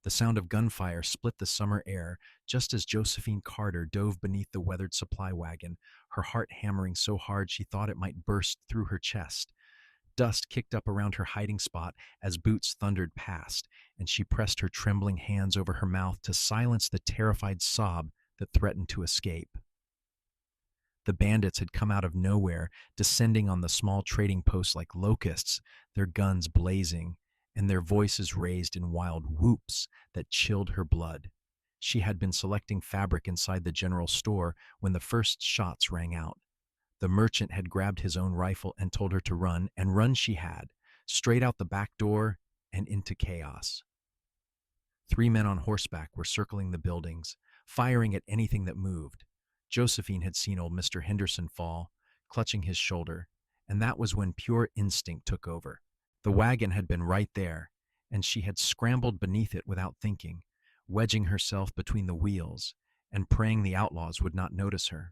The sound of gunfire split the summer air just as Josephine Carter dove beneath the weathered supply wagon, her heart hammering so hard she thought it might burst through her chest. Dust kicked up around her hiding spot as boots thundered past, and she pressed her trembling hands over her mouth to silence the terrified sob that threatened to escape. The bandits had come out of nowhere, descending on the small trading post like locusts, their guns blazing, and their voices raised in wild whoops that chilled her blood. She had been selecting fabric inside the general store when the first shots rang out. The merchant had grabbed his own rifle and told her to run, and run she had, straight out the back door and into chaos. 3 men on horseback were circling the buildings, firing at anything that moved. Josephine had seen old Mr. Henderson fall, clutching his shoulder, and that was when pure instinct took over. The wagon had been right there, and she had scrambled beneath it without thinking, wedging herself between the wheels and praying the outlaws would not notice her.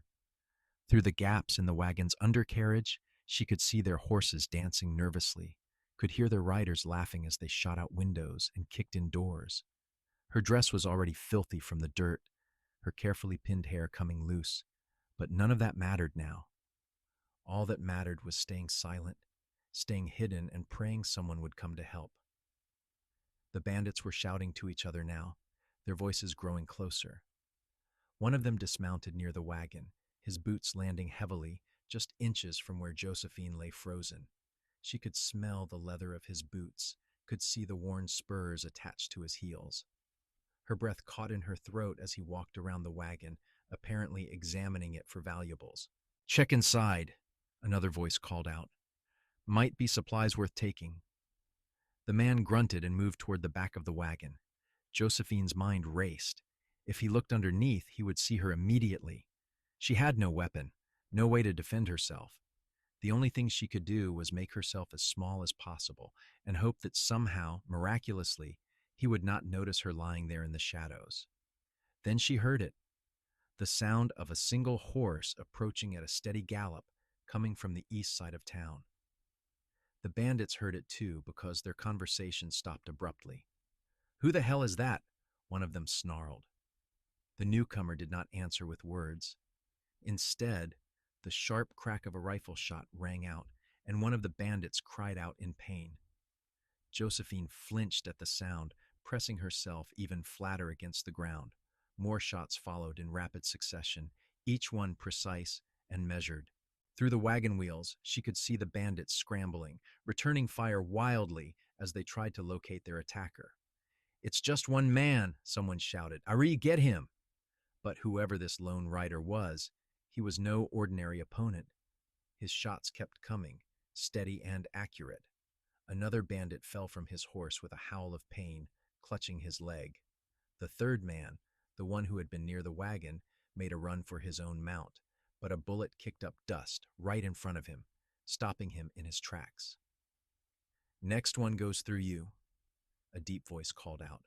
Through the gaps in the wagon's undercarriage, she could see their horses dancing nervously, could hear their riders laughing as they shot out windows and kicked in doors. Her dress was already filthy from the dirt, her carefully pinned hair coming loose, but none of that mattered now. All that mattered was staying silent, staying hidden, and praying someone would come to help. The bandits were shouting to each other now, their voices growing closer. One of them dismounted near the wagon, his boots landing heavily just inches from where Josephine lay frozen. She could smell the leather of his boots, could see the worn spurs attached to his heels. Her breath caught in her throat as he walked around the wagon, apparently examining it for valuables. "Check inside," another voice called out. "Might be supplies worth taking." The man grunted and moved toward the back of the wagon. Josephine's mind raced. If he looked underneath, he would see her immediately. She had no weapon, no way to defend herself. The only thing she could do was make herself as small as possible and hope that somehow, miraculously, he would not notice her lying there in the shadows. Then she heard it, the sound of a single horse approaching at a steady gallop, coming from the east side of town. The bandits heard it too because their conversation stopped abruptly. "Who the hell is that?" one of them snarled. The newcomer did not answer with words. Instead, the sharp crack of a rifle shot rang out, and one of the bandits cried out in pain. Josephine flinched at the sound, pressing herself even flatter against the ground. More shots followed in rapid succession, each one precise and measured. Through the wagon wheels, she could see the bandits scrambling, returning fire wildly as they tried to locate their attacker. "It's just one man," someone shouted. "Ari, get him!" But whoever this lone rider was, he was no ordinary opponent. His shots kept coming, steady and accurate. Another bandit fell from his horse with a howl of pain, clutching his leg. The third man, the one who had been near the wagon, made a run for his own mount, but a bullet kicked up dust right in front of him, stopping him in his tracks. "Next one goes through you," a deep voice called out,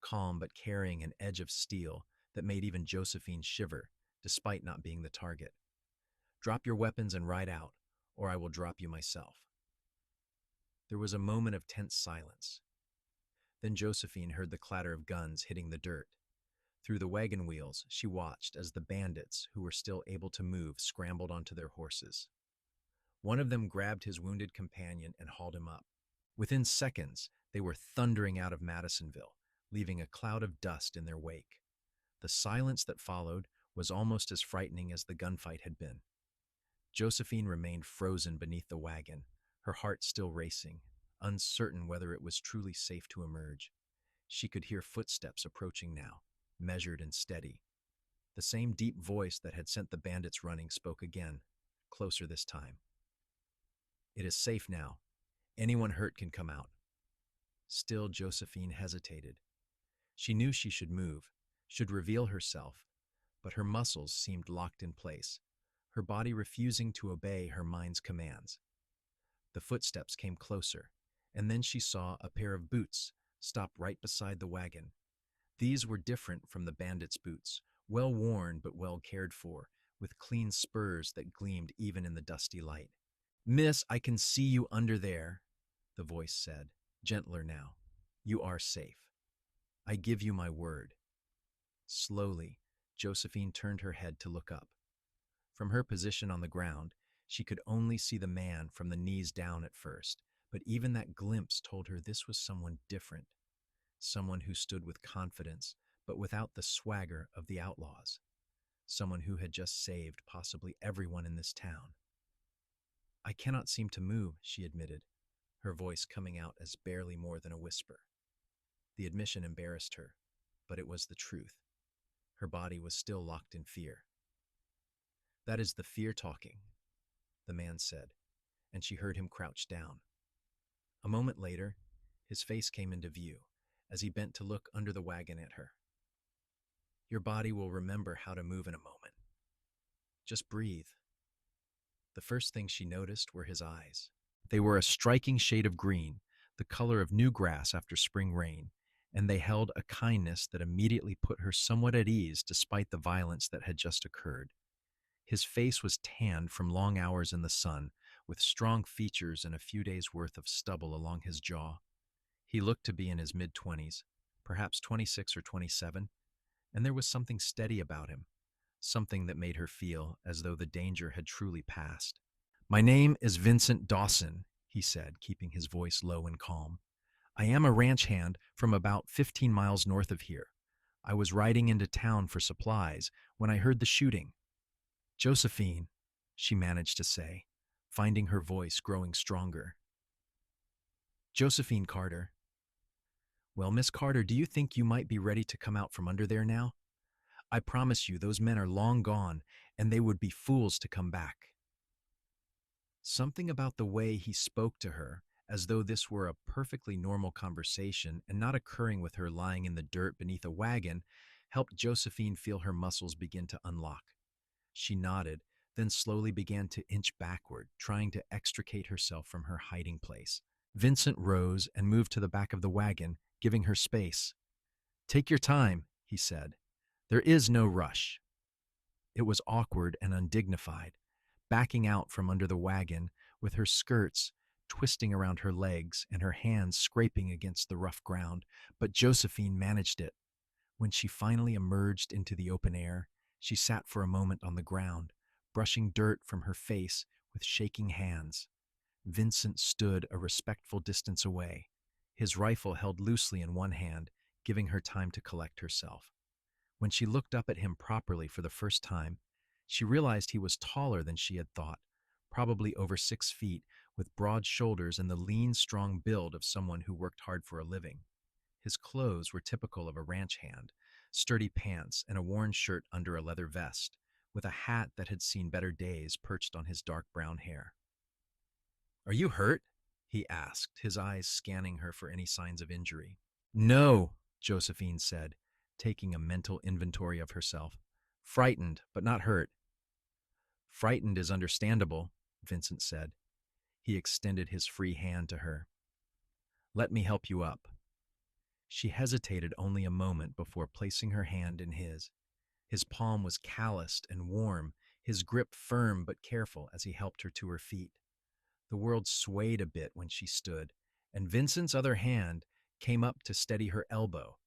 calm but carrying an edge of steel that made even Josephine shiver, despite not being the target. "Drop your weapons and ride out, or I will drop you myself." There was a moment of tense silence. Then Josephine heard the clatter of guns hitting the dirt. Through the wagon wheels, she watched as the bandits, who were still able to move, scrambled onto their horses. One of them grabbed his wounded companion and hauled him up. Within seconds, they were thundering out of Madisonville, leaving a cloud of dust in their wake. The silence that followed was almost as frightening as the gunfight had been. Josephine remained frozen beneath the wagon, her heart still racing, uncertain whether it was truly safe to emerge. She could hear footsteps approaching now, measured and steady. The same deep voice that had sent the bandits running spoke again, closer this time. "It is safe now. Anyone hurt can come out." Still, Josephine hesitated. She knew she should move, should reveal herself, but her muscles seemed locked in place, her body refusing to obey her mind's commands. The footsteps came closer, and then she saw a pair of boots stop right beside the wagon. These were different from the bandits' boots, well worn but well cared for, with clean spurs that gleamed even in the dusty light. "Miss, I can see you under there," the voice said, gentler now. "You are safe." I give you my word. Slowly, Josephine turned her head to look up. From her position on the ground, she could only see the man from the knees down at first, but even that glimpse told her this was someone different, someone who stood with confidence, but without the swagger of the outlaws, someone who had just saved possibly everyone in this town. I cannot seem to move, she admitted, her voice coming out as barely more than a whisper. The admission embarrassed her, but it was the truth. Her body was still locked in fear. That is the fear talking, the man said, and she heard him crouch down. A moment later, his face came into view as he bent to look under the wagon at her. Your body will remember how to move in a moment. Just breathe. The first thing she noticed were his eyes. They were a striking shade of green, the color of new grass after spring rain, and they held a kindness that immediately put her somewhat at ease despite the violence that had just occurred. His face was tanned from long hours in the sun, with strong features and a few days' worth of stubble along his jaw. He looked to be in his mid-20s, perhaps 26 or 27, and there was something steady about him, something that made her feel as though the danger had truly passed. My name is Vincent Dawson, he said, keeping his voice low and calm. I am a ranch hand from about 15 miles north of here. I was riding into town for supplies when I heard the shooting. Josephine, she managed to say, finding her voice growing stronger. Josephine Carter. Well, Miss Carter, do you think you might be ready to come out from under there now? I promise you, those men are long gone, and they would be fools to come back. Something about the way he spoke to her, as though this were a perfectly normal conversation and not occurring with her lying in the dirt beneath a wagon, helped Josephine feel her muscles begin to unlock. She nodded, then slowly began to inch backward, trying to extricate herself from her hiding place. Vincent rose and moved to the back of the wagon, giving her space. Take your time, he said. There is no rush. It was awkward and undignified, backing out from under the wagon with her skirts twisting around her legs and her hands scraping against the rough ground, but Josephine managed it. When she finally emerged into the open air, she sat for a moment on the ground, brushing dirt from her face with shaking hands. Vincent stood a respectful distance away, his rifle held loosely in one hand, giving her time to collect herself. When she looked up at him properly for the first time, she realized he was taller than she had thought, probably over 6 feet, with broad shoulders and the lean, strong build of someone who worked hard for a living. His clothes were typical of a ranch hand, sturdy pants and a worn shirt under a leather vest, with a hat that had seen better days perched on his dark brown hair. Are you hurt? He asked, his eyes scanning her for any signs of injury. No, Josephine said, taking a mental inventory of herself. Frightened, but not hurt. Frightened is understandable, Vincent said. He extended his free hand to her. Let me help you up. She hesitated only a moment before placing her hand in his. His palm was calloused and warm, his grip firm but careful as he helped her to her feet. The world swayed a bit when she stood, and Vincent's other hand came up to steady her elbow,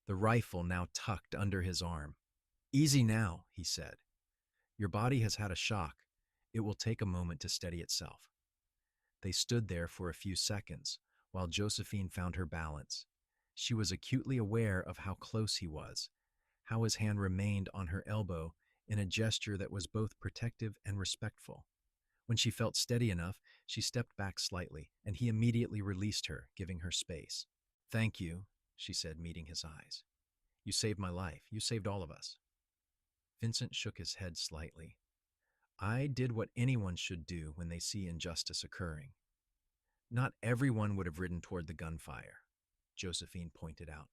the rifle now tucked under his arm. Easy now, he said. Your body has had a shock. It will take a moment to steady itself. They stood there for a few seconds, while Josephine found her balance. She was acutely aware of how close he was, how his hand remained on her elbow in a gesture that was both protective and respectful. When she felt steady enough, she stepped back slightly, and he immediately released her, giving her space. Thank you, she said, meeting his eyes. You saved my life. You saved all of us. Vincent shook his head slightly. I did what anyone should do when they see injustice occurring. Not everyone would have ridden toward the gunfire, Josephine pointed out.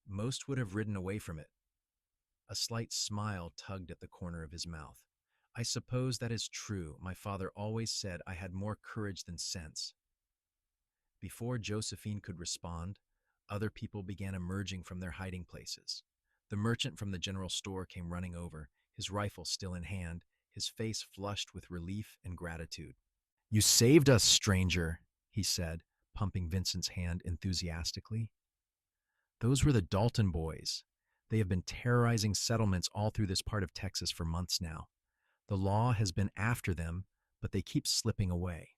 Most would have ridden away from it. A slight smile tugged at the corner of his mouth. I suppose that is true. My father always said I had more courage than sense. Before Josephine could respond, other people began emerging from their hiding places. The merchant from the general store came running over, his rifle still in hand, his face flushed with relief and gratitude. You saved us, stranger, he said, pumping Vincent's hand enthusiastically. Those were the Dalton boys. They have been terrorizing settlements all through this part of Texas for months now. The law has been after them, but they keep slipping away.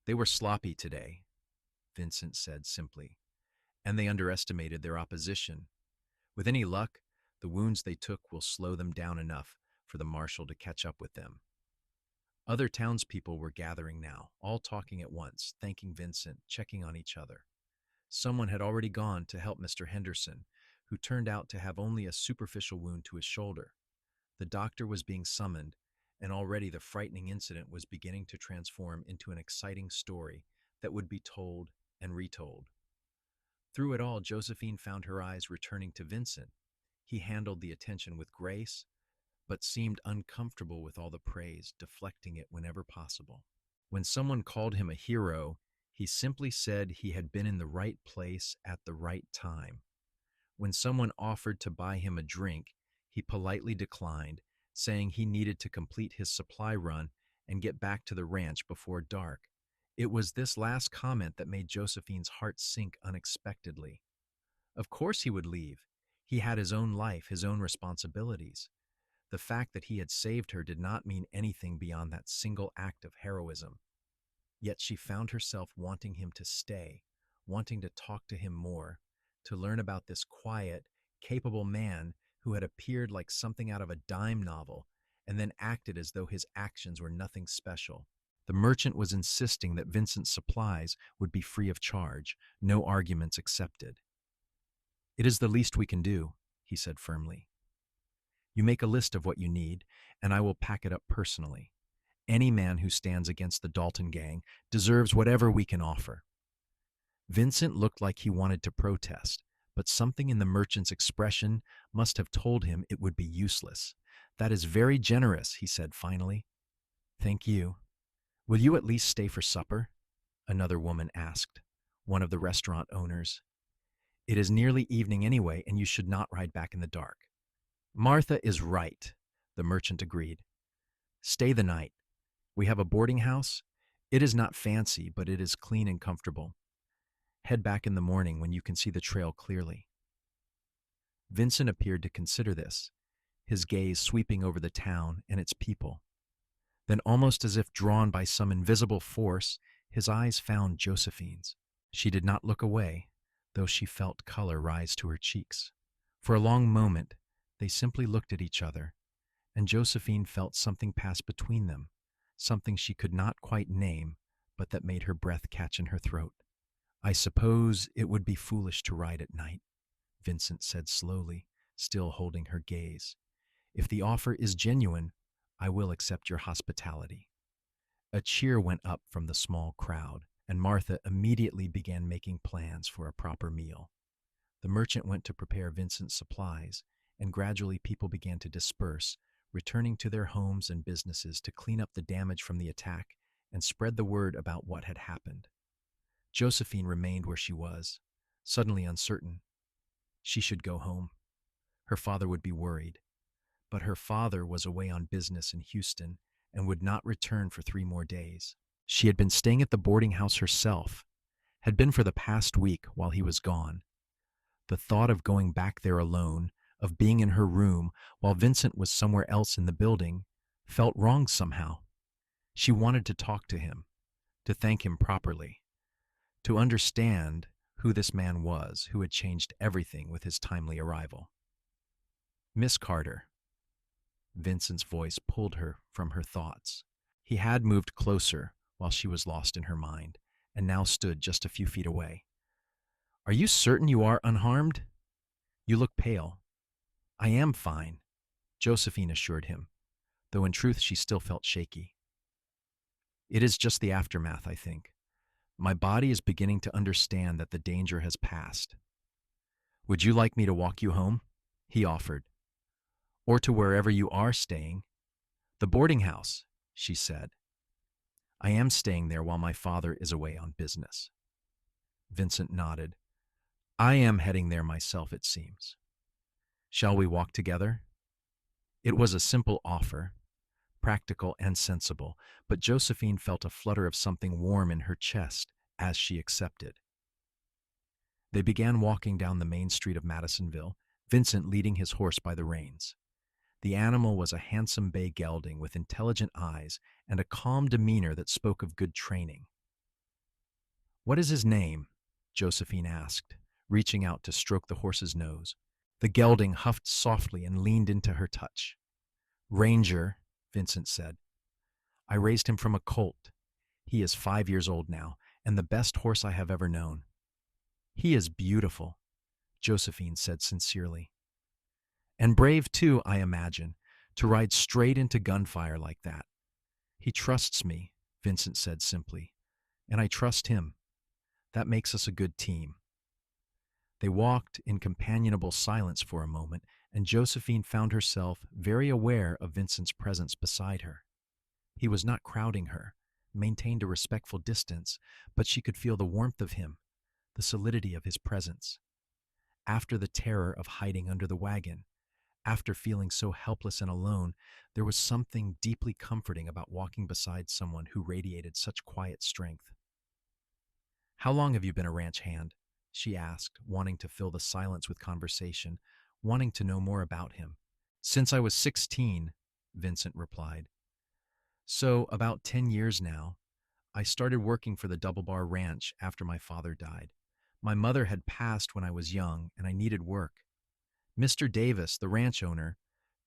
They were sloppy today, Vincent said simply, and they underestimated their opposition. With any luck, the wounds they took will slow them down enough for the marshal to catch up with them. Other townspeople were gathering now, all talking at once, thanking Vincent, checking on each other. Someone had already gone to help Mr. Henderson, who turned out to have only a superficial wound to his shoulder. The doctor was being summoned, and already the frightening incident was beginning to transform into an exciting story that would be told and retold. Through it all, Josephine found her eyes returning to Vincent. He handled the attention with grace, but seemed uncomfortable with all the praise, deflecting it whenever possible. When someone called him a hero, he simply said he had been in the right place at the right time. When someone offered to buy him a drink, he politely declined, saying he needed to complete his supply run and get back to the ranch before dark. It was this last comment that made Josephine's heart sink unexpectedly. Of course he would leave. He had his own life, his own responsibilities. The fact that he had saved her did not mean anything beyond that single act of heroism. Yet she found herself wanting him to stay, wanting to talk to him more, to learn about this quiet, capable man who had appeared like something out of a dime novel and then acted as though his actions were nothing special. The merchant was insisting that Vincent's supplies would be free of charge, no arguments accepted. "It is the least we can do," he said firmly. "You make a list of what you need, and I will pack it up personally. Any man who stands against the Dalton gang deserves whatever we can offer." Vincent looked like he wanted to protest, but something in the merchant's expression must have told him it would be useless. "That is very generous," he said finally. "Thank you. Will you at least stay for supper?" another woman asked, one of the restaurant owners. "It is nearly evening anyway, and you should not ride back in the dark." "Martha is right," the merchant agreed. "Stay the night. We have a boarding house. It is not fancy, but it is clean and comfortable. Head back in the morning when you can see the trail clearly." Vincent appeared to consider this, his gaze sweeping over the town and its people. Then, almost as if drawn by some invisible force, his eyes found Josephine's. She did not look away, though she felt color rise to her cheeks. For a long moment, they simply looked at each other, and Josephine felt something pass between them, something she could not quite name, but that made her breath catch in her throat. "I suppose it would be foolish to ride at night," Vincent said slowly, still holding her gaze. "If the offer is genuine, I will accept your hospitality." A cheer went up from the small crowd, and Martha immediately began making plans for a proper meal. The merchant went to prepare Vincent's supplies, and gradually people began to disperse, returning to their homes and businesses to clean up the damage from the attack and spread the word about what had happened. Josephine remained where she was, suddenly uncertain. She should go home. Her father would be worried. But her father was away on business in Houston and would not return for 3 more days. She had been staying at the boarding house herself, had been for the past week while he was gone. The thought of going back there alone, of being in her room while Vincent was somewhere else in the building, felt wrong somehow. She wanted to talk to him, to thank him properly, to understand who this man was who had changed everything with his timely arrival. "Miss Carter." Vincent's voice pulled her from her thoughts. He had moved closer while she was lost in her mind, and now stood just a few feet away. "Are you certain you are unharmed? You look pale." "I am fine," Josephine assured him, though in truth she still felt shaky. "It is just the aftermath, I think. My body is beginning to understand that the danger has passed." "Would you like me to walk you home?" he offered. "Or to wherever you are staying." "The boarding house," she said. "I am staying there while my father is away on business." Vincent nodded. "I am heading there myself, it seems. Shall we walk together?" It was a simple offer, practical and sensible, but Josephine felt a flutter of something warm in her chest as she accepted. They began walking down the main street of Madisonville, Vincent leading his horse by the reins. The animal was a handsome bay gelding with intelligent eyes and a calm demeanor that spoke of good training. "What is his name?" Josephine asked, reaching out to stroke the horse's nose. The gelding huffed softly and leaned into her touch. "Ranger," Vincent said. "I raised him from a colt. He is 5 years old now, and the best horse I have ever known." "He is beautiful," Josephine said sincerely. "And brave too, I imagine, to ride straight into gunfire like that." "He trusts me," Vincent said simply, "and I trust him. That makes us a good team." They walked in companionable silence for a moment, and Josephine found herself very aware of Vincent's presence beside her. He was not crowding her, maintained a respectful distance, but she could feel the warmth of him, the solidity of his presence. After the terror of hiding under the wagon, after feeling so helpless and alone, there was something deeply comforting about walking beside someone who radiated such quiet strength. "How long have you been a ranch hand?" she asked, wanting to fill the silence with conversation, wanting to know more about him. "Since I was 16, Vincent replied. "So, about 10 years now. I started working for the Double Bar Ranch after my father died. My mother had passed when I was young, and I needed work. Mr. Davis, the ranch owner,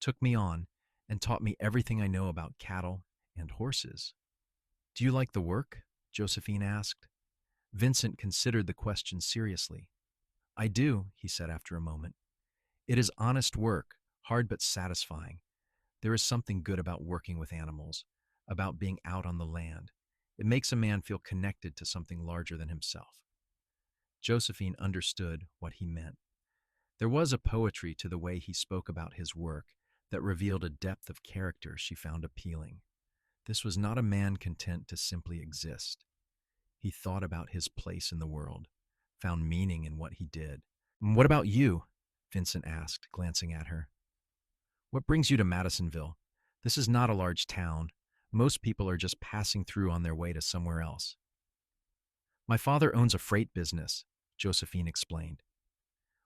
took me on and taught me everything I know about cattle and horses." "Do you like the work?" Josephine asked. Vincent considered the question seriously. "I do," he said after a moment. "It is honest work, hard but satisfying. There is something good about working with animals, about being out on the land. It makes a man feel connected to something larger than himself." Josephine understood what he meant. There was a poetry to the way he spoke about his work that revealed a depth of character she found appealing. This was not a man content to simply exist. He thought about his place in the world, found meaning in what he did. "What about you?" Vincent asked, glancing at her. "What brings you to Madisonville? This is not a large town. Most people are just passing through on their way to somewhere else." "My father owns a freight business," Josephine explained.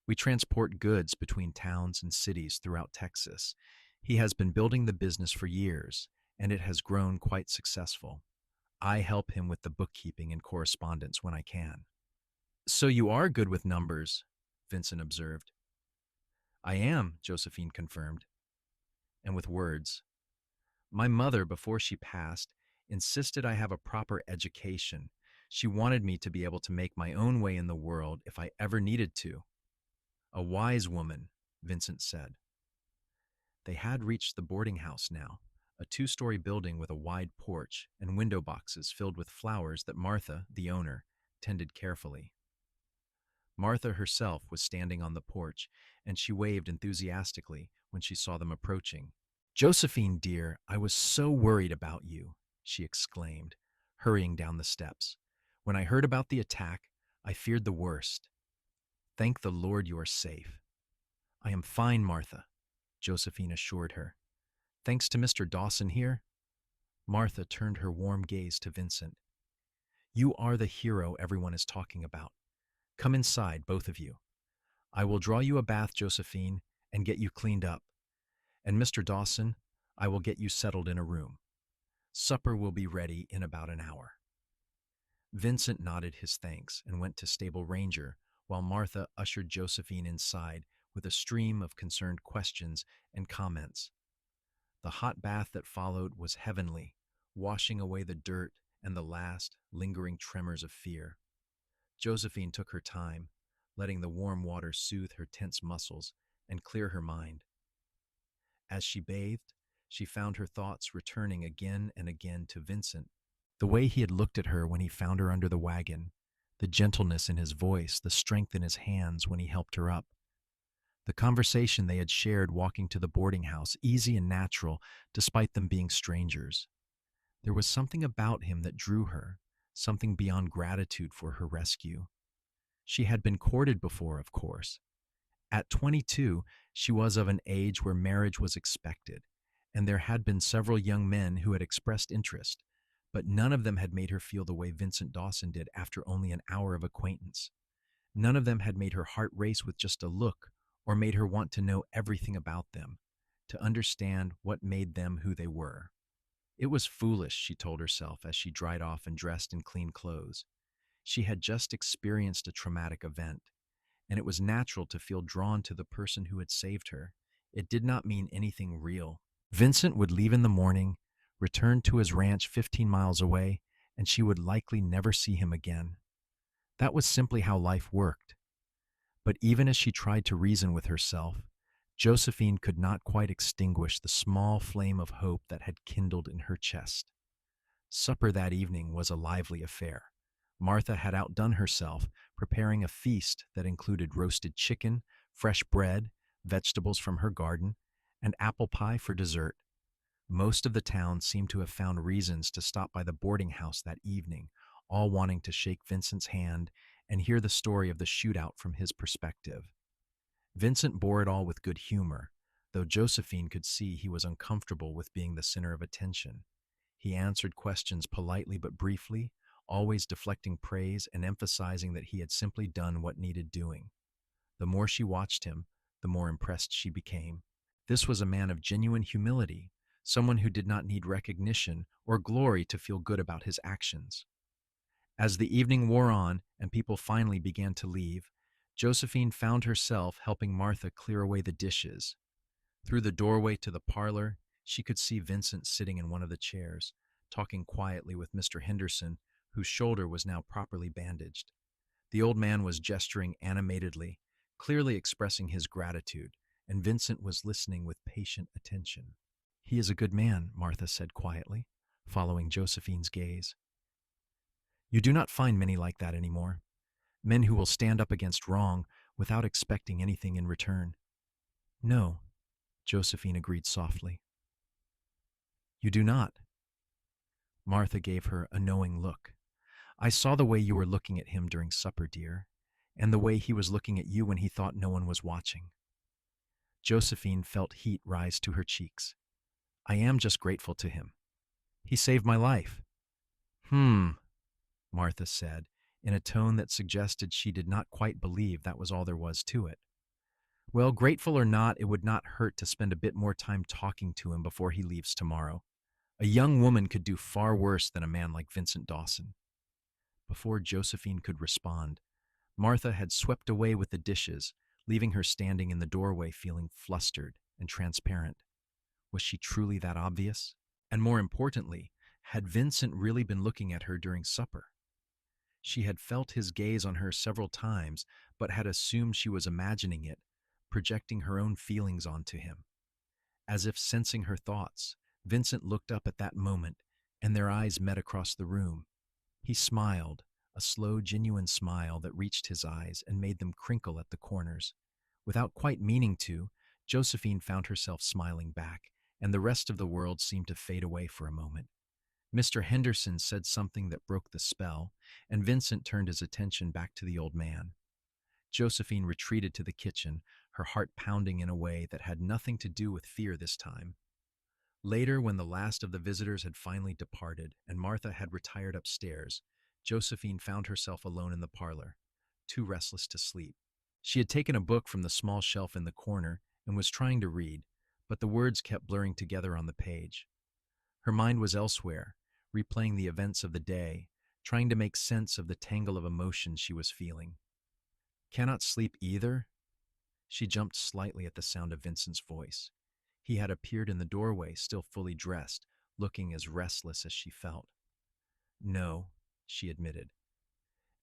"We transport goods between towns and cities throughout Texas. He has been building the business for years, and it has grown quite successful. I help him with the bookkeeping and correspondence when I can." "So you are good with numbers," Vincent observed. "I am," Josephine confirmed, and with words. "My mother, before she passed, insisted I have a proper education. She wanted me to be able to make my own way in the world if I ever needed to." "A wise woman," Vincent said. They had reached the boarding house now, a two-story building with a wide porch and window boxes filled with flowers that Martha, the owner, tended carefully. Martha herself was standing on the porch, and she waved enthusiastically when she saw them approaching. "Josephine, dear, I was so worried about you," she exclaimed, hurrying down the steps. "When I heard about the attack, I feared the worst. Thank the Lord you are safe." "I am fine, Martha," Josephine assured her. "Thanks to Mr. Dawson here." Martha turned her warm gaze to Vincent. "You are the hero everyone is talking about. Come inside, both of you. I will draw you a bath, Josephine, and get you cleaned up. And Mr. Dawson, I will get you settled in a room. Supper will be ready in about an hour." Vincent nodded his thanks and went to Stable Ranger, while Martha ushered Josephine inside with a stream of concerned questions and comments. The hot bath that followed was heavenly, washing away the dirt and the last lingering tremors of fear. Josephine took her time, letting the warm water soothe her tense muscles and clear her mind. As she bathed, she found her thoughts returning again and again to Vincent. The way he had looked at her when he found her under the wagon, the gentleness in his voice, the strength in his hands when he helped her up. The conversation they had shared walking to the boarding house, easy and natural, despite them being strangers. There was something about him that drew her, something beyond gratitude for her rescue. She had been courted before, of course. At 22, she was of an age where marriage was expected, and there had been several young men who had expressed interest, but none of them had made her feel the way Vincent Dawson did after only an hour of acquaintance. None of them had made her heart race with just a look or made her want to know everything about them, to understand what made them who they were. It was foolish, she told herself as she dried off and dressed in clean clothes. She had just experienced a traumatic event, and it was natural to feel drawn to the person who had saved her. It did not mean anything real. Vincent would leave in the morning, return to his ranch 15 miles away, and she would likely never see him again. That was simply how life worked. But even as she tried to reason with herself, Josephine could not quite extinguish the small flame of hope that had kindled in her chest. Supper that evening was a lively affair. Martha had outdone herself, preparing a feast that included roasted chicken, fresh bread, vegetables from her garden, and apple pie for dessert. Most of the town seemed to have found reasons to stop by the boarding house that evening, all wanting to shake Vincent's hand and hear the story of the shootout from his perspective. Vincent bore it all with good humor, though Josephine could see he was uncomfortable with being the center of attention. He answered questions politely but briefly, always deflecting praise and emphasizing that he had simply done what needed doing. The more she watched him, the more impressed she became. This was a man of genuine humility, someone who did not need recognition or glory to feel good about his actions. As the evening wore on and people finally began to leave, Josephine found herself helping Martha clear away the dishes. Through the doorway to the parlor, she could see Vincent sitting in one of the chairs, talking quietly with Mr. Henderson, whose shoulder was now properly bandaged. The old man was gesturing animatedly, clearly expressing his gratitude, and Vincent was listening with patient attention. "He is a good man," Martha said quietly, following Josephine's gaze. "You do not find many like that anymore. Men who will stand up against wrong without expecting anything in return." "No," Josephine agreed softly. "You do not." Martha gave her a knowing look. "I saw the way you were looking at him during supper, dear, and the way he was looking at you when he thought no one was watching." Josephine felt heat rise to her cheeks. "I am just grateful to him. He saved my life." Martha said, in a tone that suggested she did not quite believe that was all there was to it. "Well, grateful or not, it would not hurt to spend a bit more time talking to him before he leaves tomorrow. A young woman could do far worse than a man like Vincent Dawson." Before Josephine could respond, Martha had swept away with the dishes, leaving her standing in the doorway feeling flustered and transparent. Was she truly that obvious? And more importantly, had Vincent really been looking at her during supper? She had felt his gaze on her several times, but had assumed she was imagining it, projecting her own feelings onto him. As if sensing her thoughts, Vincent looked up at that moment, and their eyes met across the room. He smiled, a slow, genuine smile that reached his eyes and made them crinkle at the corners. Without quite meaning to, Josephine found herself smiling back, and the rest of the world seemed to fade away for a moment. Mr. Henderson said something that broke the spell, and Vincent turned his attention back to the old man. Josephine retreated to the kitchen, her heart pounding in a way that had nothing to do with fear this time. Later, when the last of the visitors had finally departed and Martha had retired upstairs, Josephine found herself alone in the parlor, too restless to sleep. She had taken a book from the small shelf in the corner and was trying to read, but the words kept blurring together on the page. Her mind was elsewhere, replaying the events of the day, trying to make sense of the tangle of emotions she was feeling. "Cannot sleep either?" She jumped slightly at the sound of Vincent's voice. He had appeared in the doorway, still fully dressed, looking as restless as she felt. "No," she admitted.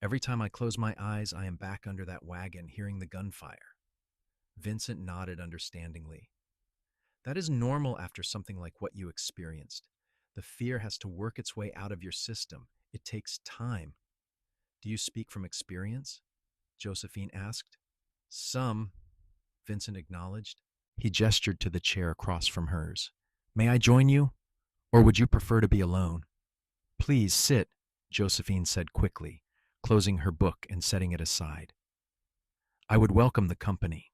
"Every time I close my eyes, I am back under that wagon, hearing the gunfire." Vincent nodded understandingly. "That is normal after something like what you experienced. The fear has to work its way out of your system. It takes time." "Do you speak from experience?" Josephine asked. "Some," Vincent acknowledged. He gestured to the chair across from hers. "May I join you? Or would you prefer to be alone?" "Please sit," Josephine said quickly, closing her book and setting it aside. "I would welcome the company."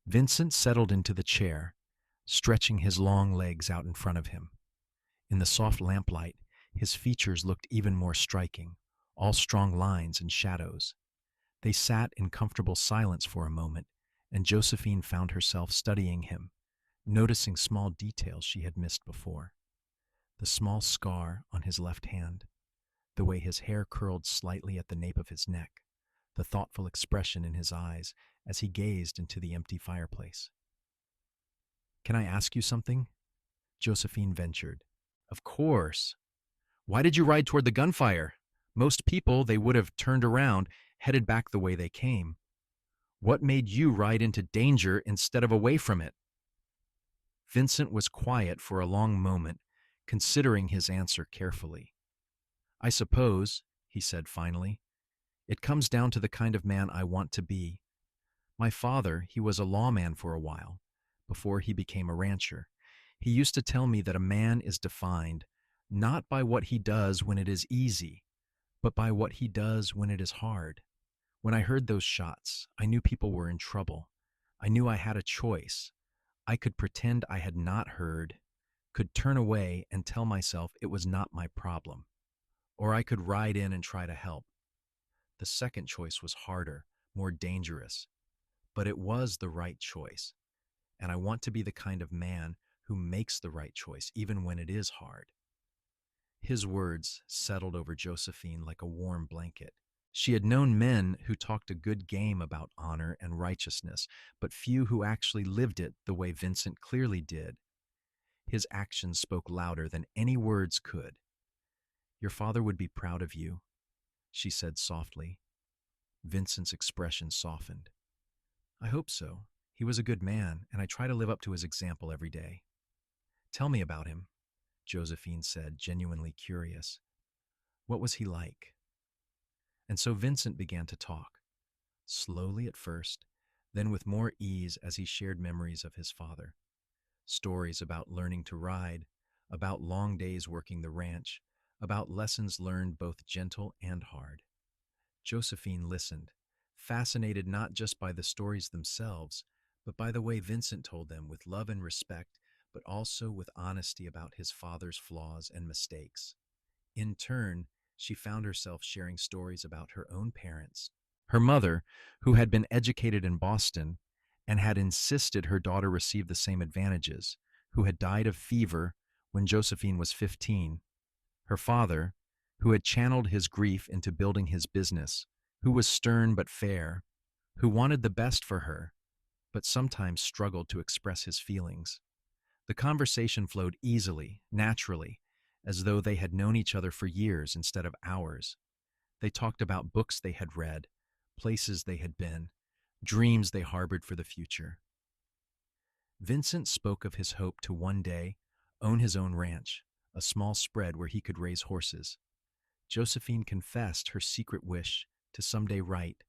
Vincent settled into the chair, stretching his long legs out in front of him. In the soft lamplight, his features looked even more striking, all strong lines and shadows. They sat in comfortable silence for a moment, and Josephine found herself studying him, noticing small details she had missed before. The small scar on his left hand, the way his hair curled slightly at the nape of his neck, the thoughtful expression in his eyes as he gazed into the empty fireplace. "Can I ask you something?" Josephine ventured. "Of course. Why did you ride toward the gunfire? Most people, they would have turned around, headed back the way they came. What made you ride into danger instead of away from it?" Vincent was quiet for a long moment, considering his answer carefully. "I suppose," he said finally, "it comes down to the kind of man I want to be. My father, he was a lawman for a while, before he became a rancher. He used to tell me that a man is defined not by what he does when it is easy, but by what he does when it is hard. When I heard those shots, I knew people were in trouble. I knew I had a choice. I could pretend I had not heard, could turn away and tell myself it was not my problem, or I could ride in and try to help. The second choice was harder, more dangerous, but it was the right choice, and I want to be the kind of man who makes the right choice even when it is hard." His words settled over Josephine like a warm blanket. She had known men who talked a good game about honor and righteousness, but few who actually lived it the way Vincent clearly did. His actions spoke louder than any words could. "Your father would be proud of you," she said softly. Vincent's expression softened. "I hope so. He was a good man, and I try to live up to his example every day." "Tell me about him," Josephine said, genuinely curious. "What was he like?" And so Vincent began to talk, slowly at first, then with more ease as he shared memories of his father. Stories about learning to ride, about long days working the ranch, about lessons learned both gentle and hard. Josephine listened, fascinated not just by the stories themselves, but by the way Vincent told them with love and respect, but also with honesty about his father's flaws and mistakes. In turn, she found herself sharing stories about her own parents. Her mother, who had been educated in Boston and had insisted her daughter receive the same advantages, who had died of fever when Josephine was 15. Her father, who had channeled his grief into building his business, who was stern but fair, who wanted the best for her, but sometimes struggled to express his feelings. The conversation flowed easily, naturally, as though they had known each other for years instead of hours. They talked about books they had read, places they had been, dreams they harbored for the future. Vincent spoke of his hope to one day own his own ranch, a small spread where he could raise horses. Josephine confessed her secret wish to someday write,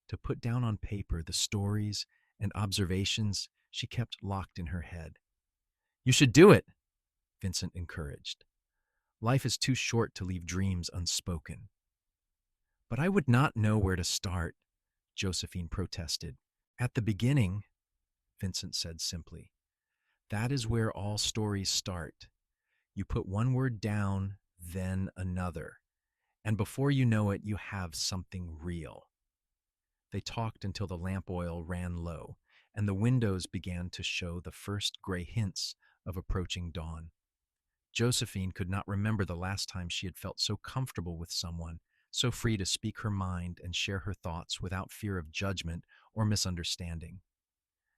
to put down on paper the stories and observations she kept locked in her head. "You should do it," Vincent encouraged. "Life is too short to leave dreams unspoken." "But I would not know where to start," Josephine protested. "At the beginning," Vincent said simply, "that is where all stories start. You put one word down, then another, and before you know it, you have something real." They talked until the lamp oil ran low, and the windows began to show the first gray hints of approaching dawn. Josephine could not remember the last time she had felt so comfortable with someone, so free to speak her mind and share her thoughts without fear of judgment or misunderstanding.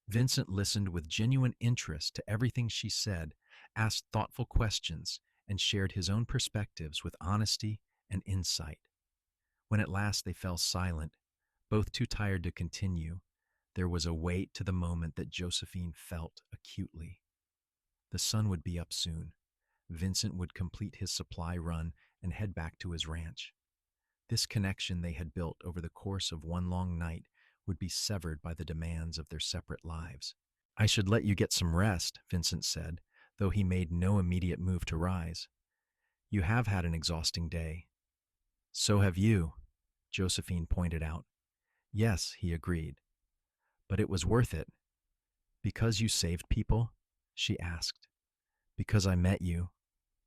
Vincent listened with genuine interest to everything she said, asked thoughtful questions, and shared his own perspectives with honesty and insight. When at last they fell silent, both too tired to continue, there was a weight to the moment that Josephine felt acutely. The sun would be up soon. Vincent would complete his supply run and head back to his ranch. This connection they had built over the course of one long night would be severed by the demands of their separate lives. "I should let you get some rest," Vincent said, though he made no immediate move to rise. "You have had an exhausting day." "So have you," Josephine pointed out. "Yes," he agreed. "But it was worth it." "Because you saved people?" she asked. "Because I met you,"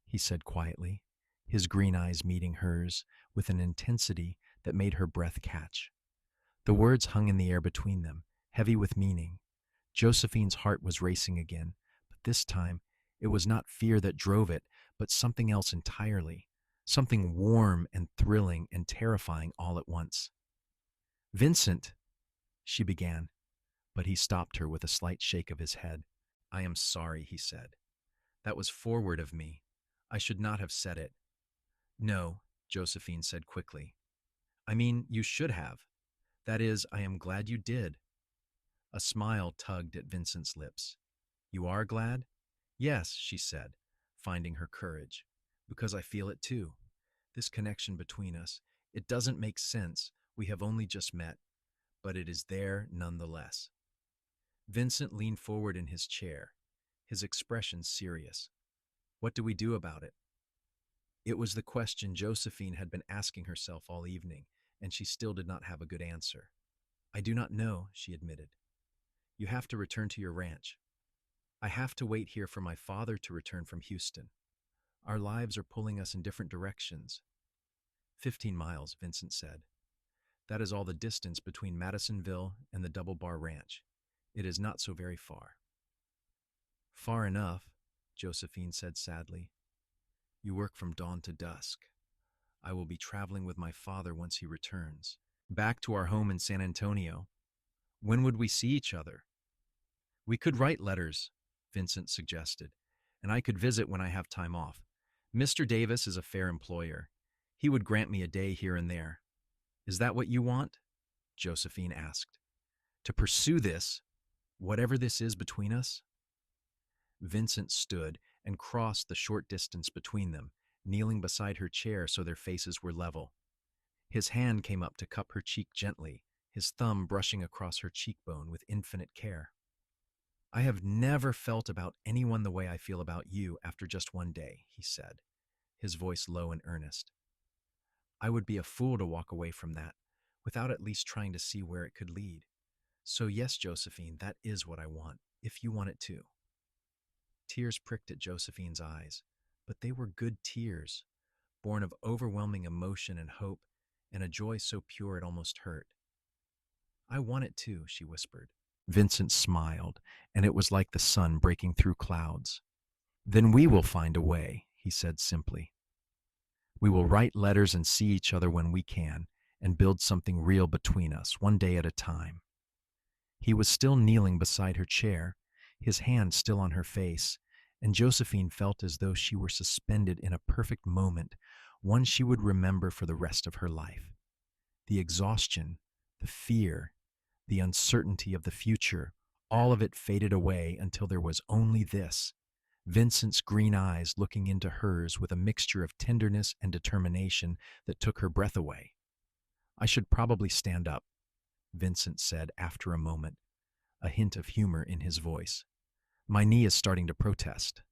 he said quietly, his green eyes meeting hers with an intensity that made her breath catch. The words hung in the air between them, heavy with meaning. Josephine's heart was racing again, but this time it was not fear that drove it, but something else entirely, something warm and thrilling and terrifying all at once. Vincent, she began, but he stopped her with a slight shake of his head. I am sorry, he said. That was forward of me. I should not have said it. No, Josephine said quickly. I mean, you should have. That is, I am glad you did. A smile tugged at Vincent's lips. You are glad? Yes, she said, finding her courage. Because I feel it too. This connection between us, it doesn't make sense. We have only just met, but it is there nonetheless. Vincent leaned forward in his chair, his expression serious. What do we do about it? It was the question Josephine had been asking herself all evening, and she still did not have a good answer. I do not know, she admitted. You have to return to your ranch. I have to wait here for my father to return from Houston. Our lives are pulling us in different directions. 15 miles, Vincent said. That is all the distance between Madisonville and the Double Bar Ranch. It is not so very far. Far enough, Josephine said sadly. You work from dawn to dusk. I will be traveling with my father once he returns. Back to our home in San Antonio. When would we see each other? We could write letters, Vincent suggested, and I could visit when I have time off. Mr. Davis is a fair employer. He would grant me a day here and there. Is that what you want? Josephine asked. To pursue this, whatever this is between us? Vincent stood and crossed the short distance between them, kneeling beside her chair so their faces were level. His hand came up to cup her cheek gently, his thumb brushing across her cheekbone with infinite care. I have never felt about anyone the way I feel about you after just one day, he said, his voice low and earnest. I would be a fool to walk away from that, without at least trying to see where it could lead. So yes, Josephine, that is what I want, if you want it too. Tears pricked at Josephine's eyes, but they were good tears, born of overwhelming emotion and hope, and a joy so pure it almost hurt. I want it too, she whispered. Vincent smiled, and it was like the sun breaking through clouds. Then we will find a way, he said simply. We will write letters and see each other when we can, and build something real between us, one day at a time. He was still kneeling beside her chair, his hand still on her face, and Josephine felt as though she were suspended in a perfect moment, one she would remember for the rest of her life. The exhaustion, the fear, the uncertainty of the future, all of it faded away until there was only this, Vincent's green eyes looking into hers with a mixture of tenderness and determination that took her breath away. I should probably stand up, Vincent said after a moment, a hint of humor in his voice. My knee is starting to protest.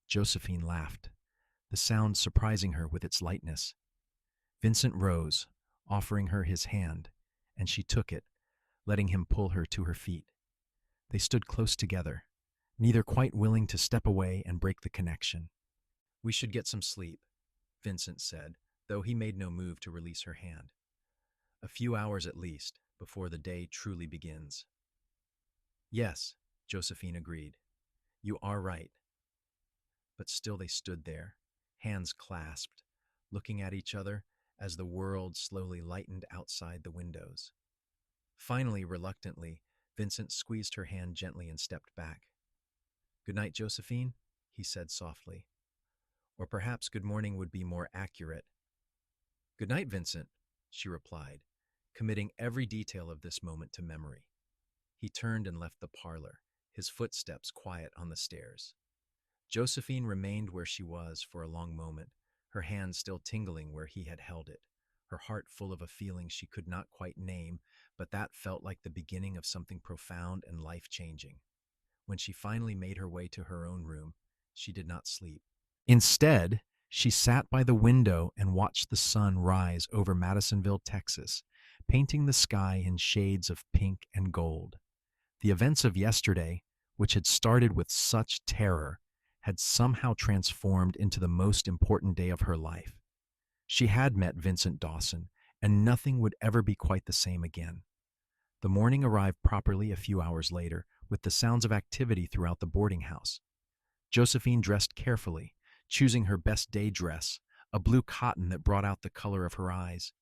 Josephine laughed, the sound surprising her with its lightness. Vincent rose, offering her his hand, and she took it, letting him pull her to her feet. They stood close together, neither quite willing to step away and break the connection. We should get some sleep, Vincent said, though he made no move to release her hand. A few hours at least, before the day truly begins. Yes, Josephine agreed. You are right. But still they stood there, hands clasped, looking at each other as the world slowly lightened outside the windows. Finally, reluctantly, Vincent squeezed her hand gently and stepped back. Good night, Josephine, he said softly. Or perhaps good morning would be more accurate. Good night, Vincent, she replied, committing every detail of this moment to memory. He turned and left the parlor, his footsteps quiet on the stairs. Josephine remained where she was for a long moment, her hand still tingling where he had held it, her heart full of a feeling she could not quite name, but that felt like the beginning of something profound and life-changing. When she finally made her way to her own room, she did not sleep. Instead, she sat by the window and watched the sun rise over Madisonville, Texas, painting the sky in shades of pink and gold. The events of yesterday, which had started with such terror, had somehow transformed into the most important day of her life. She had met Vincent Dawson, and nothing would ever be quite the same again. The morning arrived properly a few hours later, with the sounds of activity throughout the boarding house. Josephine dressed carefully, choosing her best day dress, a blue cotton that brought out the color of her eyes.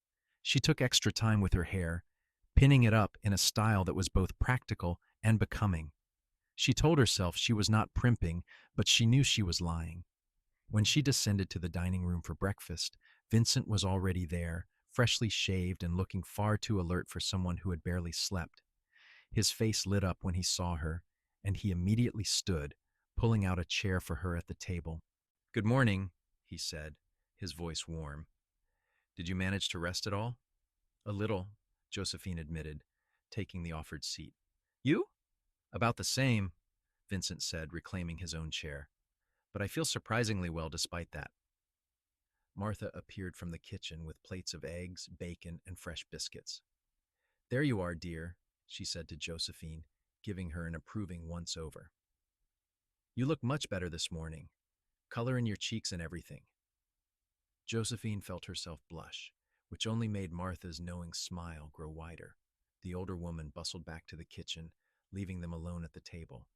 She took extra time with her hair, pinning it up in a style that was both practical and becoming. She told herself she was not primping, but she knew she was lying. When she descended to the dining room for breakfast, Vincent was already there, freshly shaved and looking far too alert for someone who had barely slept. His face lit up when he saw her, and he immediately stood, pulling out a chair for her at the table. "Good morning," he said, his voice warm. "Did you manage to rest at all?" "A little," Josephine admitted, taking the offered seat. "You?" "About the same," Vincent said, reclaiming his own chair. "But I feel surprisingly well despite that." Martha appeared from the kitchen with plates of eggs, bacon, and fresh biscuits. "There you are, dear," she said to Josephine, giving her an approving once-over. "You look much better this morning. Color in your cheeks and everything." Josephine felt herself blush, which only made Martha's knowing smile grow wider. The older woman bustled back to the kitchen, leaving them alone at the table.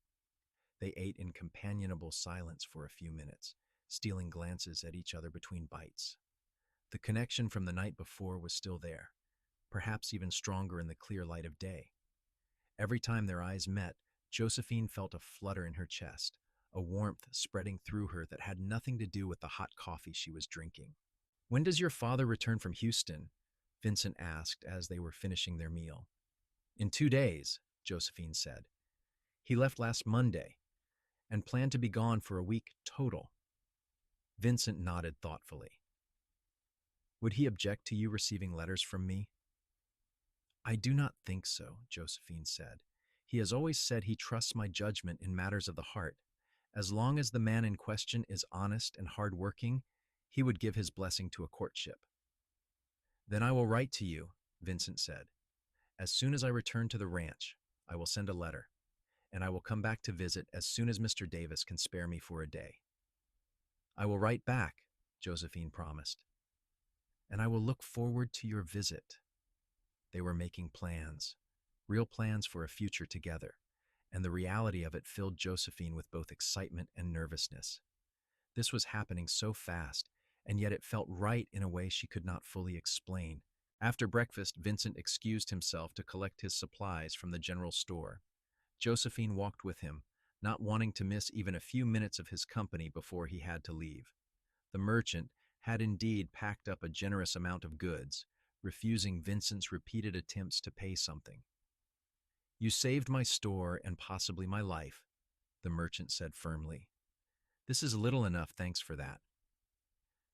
They ate in companionable silence for a few minutes, stealing glances at each other between bites. The connection from the night before was still there, perhaps even stronger in the clear light of day. Every time their eyes met, Josephine felt a flutter in her chest, a warmth spreading through her that had nothing to do with the hot coffee she was drinking. "When does your father return from Houston?" Vincent asked as they were finishing their meal. "In 2 days," Josephine said. "He left last Monday and planned to be gone for a week total." Vincent nodded thoughtfully. "Would he object to you receiving letters from me?" "I do not think so," Josephine said. "He has always said he trusts my judgment in matters of the heart. As long as the man in question is honest and hard-working, he would give his blessing to a courtship." "Then I will write to you," Vincent said. "As soon as I return to the ranch, I will send a letter, and I will come back to visit as soon as Mr. Davis can spare me for a day." "I will write back," Josephine promised. "And I will look forward to your visit." They were making plans, real plans for a future together, and the reality of it filled Josephine with both excitement and nervousness. This was happening so fast, and yet it felt right in a way she could not fully explain. After breakfast, Vincent excused himself to collect his supplies from the general store. Josephine walked with him, not wanting to miss even a few minutes of his company before he had to leave. The merchant had indeed packed up a generous amount of goods, refusing Vincent's repeated attempts to pay something. "You saved my store and possibly my life," the merchant said firmly. "This is little enough, thanks for that."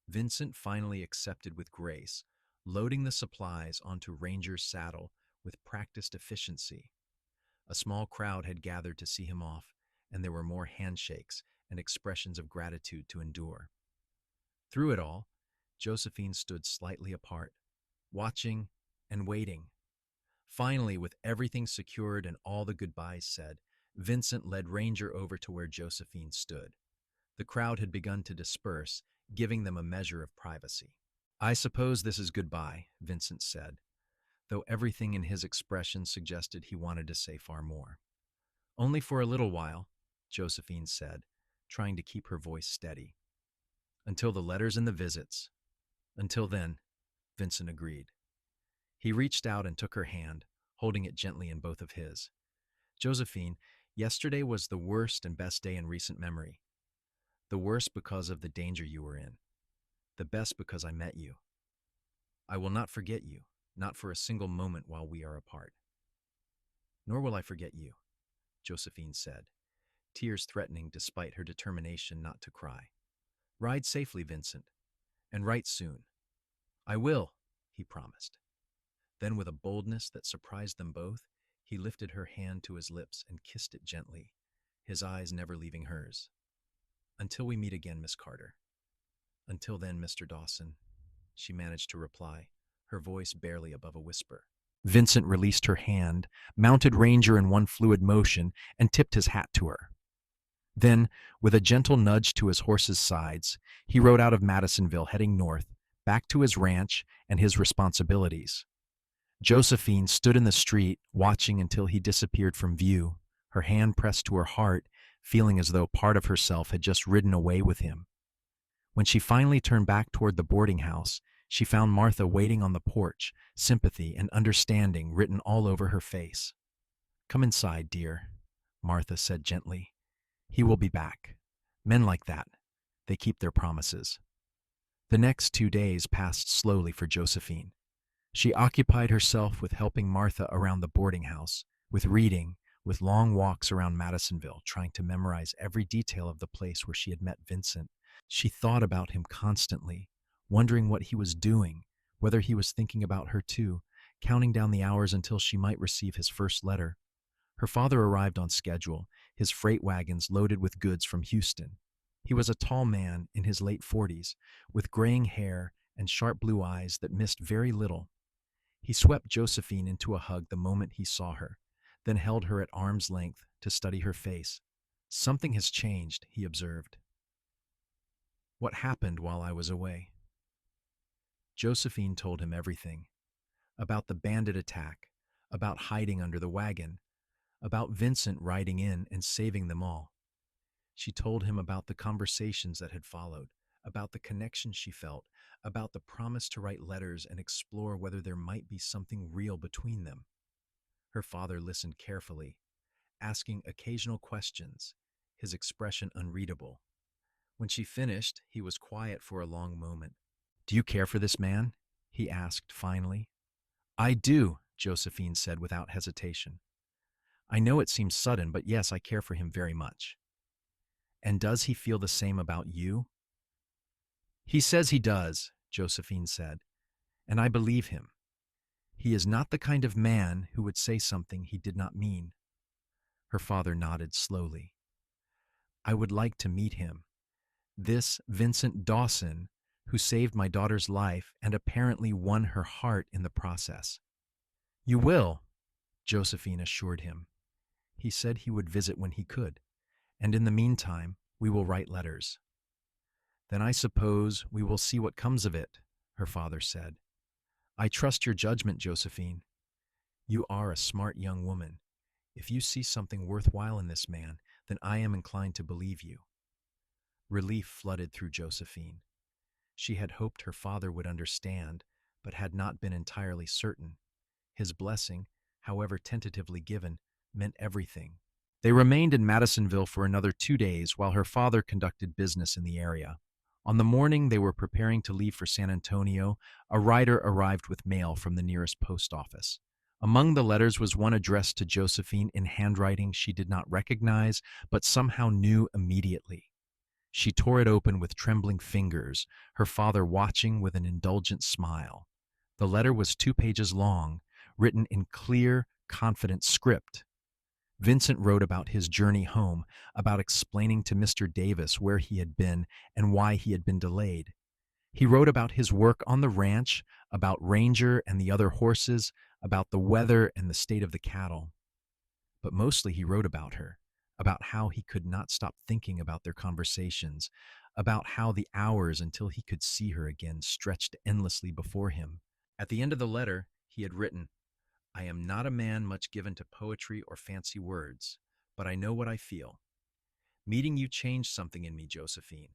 Vincent finally accepted with grace, loading the supplies onto Ranger's saddle with practiced efficiency. A small crowd had gathered to see him off, and there were more handshakes and expressions of gratitude to endure. Through it all, Josephine stood slightly apart, watching and waiting. Finally, with everything secured and all the goodbyes said, Vincent led Ranger over to where Josephine stood. The crowd had begun to disperse, giving them a measure of privacy. "I suppose this is goodbye," Vincent said, though everything in his expression suggested he wanted to say far more. "Only for a little while," Josephine said, trying to keep her voice steady. "Until the letters and the visits." "Until then," Vincent agreed. He reached out and took her hand, holding it gently in both of his. "Josephine, yesterday was the worst and best day in recent memory. The worst because of the danger you were in. The best because I met you. I will not forget you, not for a single moment while we are apart." "Nor will I forget you," Josephine said, tears threatening despite her determination not to cry. "Ride safely, Vincent, and write soon." "I will," he promised. Then, with a boldness that surprised them both, he lifted her hand to his lips and kissed it gently, his eyes never leaving hers. "Until we meet again, Miss Carter." "Until then, Mr. Dawson," she managed to reply, her voice barely above a whisper. Vincent released her hand, mounted Ranger in one fluid motion, and tipped his hat to her. Then, with a gentle nudge to his horse's sides, he rode out of Madisonville, heading north, back to his ranch and his responsibilities. Josephine stood in the street, watching until he disappeared from view, her hand pressed to her heart, feeling as though part of herself had just ridden away with him. When she finally turned back toward the boarding house, she found Martha waiting on the porch, sympathy and understanding written all over her face. "Come inside, dear," Martha said gently. "He will be back. Men like that, they keep their promises." The next 2 days passed slowly for Josephine. She occupied herself with helping Martha around the boarding house, with reading, with long walks around Madisonville, trying to memorize every detail of the place where she had met Vincent. She thought about him constantly, wondering what he was doing, whether he was thinking about her too, counting down the hours until she might receive his first letter. Her father arrived on schedule, his freight wagons loaded with goods from Houston. He was a tall man in his late 40s, with graying hair and sharp blue eyes that missed very little. He swept Josephine into a hug the moment he saw her, then held her at arm's length to study her face. "Something has changed," he observed. "What happened while I was away?" Josephine told him everything. About the bandit attack, about hiding under the wagon, about Vincent riding in and saving them all. She told him about the conversations that had followed, about the connection she felt, about the promise to write letters and explore whether there might be something real between them. Her father listened carefully, asking occasional questions, his expression unreadable. When she finished, he was quiet for a long moment. "Do you care for this man?" he asked finally. "I do," Josephine said without hesitation. "I know it seems sudden, but yes, I care for him very much." "And does he feel the same about you?" "He says he does," Josephine said, "and I believe him. He is not the kind of man who would say something he did not mean." Her father nodded slowly. "I would like to meet him. This Vincent Dawson, who saved my daughter's life and apparently won her heart in the process." "You will," Josephine assured him. "He said he would visit when he could, and in the meantime, we will write letters." "Then I suppose we will see what comes of it," her father said. "I trust your judgment, Josephine. You are a smart young woman. If you see something worthwhile in this man, then I am inclined to believe you." Relief flooded through Josephine. She had hoped her father would understand, but had not been entirely certain. His blessing, however tentatively given, meant everything. They remained in Madisonville for another 2 days while her father conducted business in the area. On the morning they were preparing to leave for San Antonio, a rider arrived with mail from the nearest post office. Among the letters was one addressed to Josephine in handwriting she did not recognize, but somehow knew immediately. She tore it open with trembling fingers, her father watching with an indulgent smile. The letter was 2 pages long, written in clear, confident script. Vincent wrote about his journey home, about explaining to Mr. Davis where he had been and why he had been delayed. He wrote about his work on the ranch, about Ranger and the other horses, about the weather and the state of the cattle. But mostly he wrote about her, about how he could not stop thinking about their conversations, about how the hours until he could see her again stretched endlessly before him. At the end of the letter, he had written, "I am not a man much given to poetry or fancy words, but I know what I feel. Meeting you changed something in me, Josephine.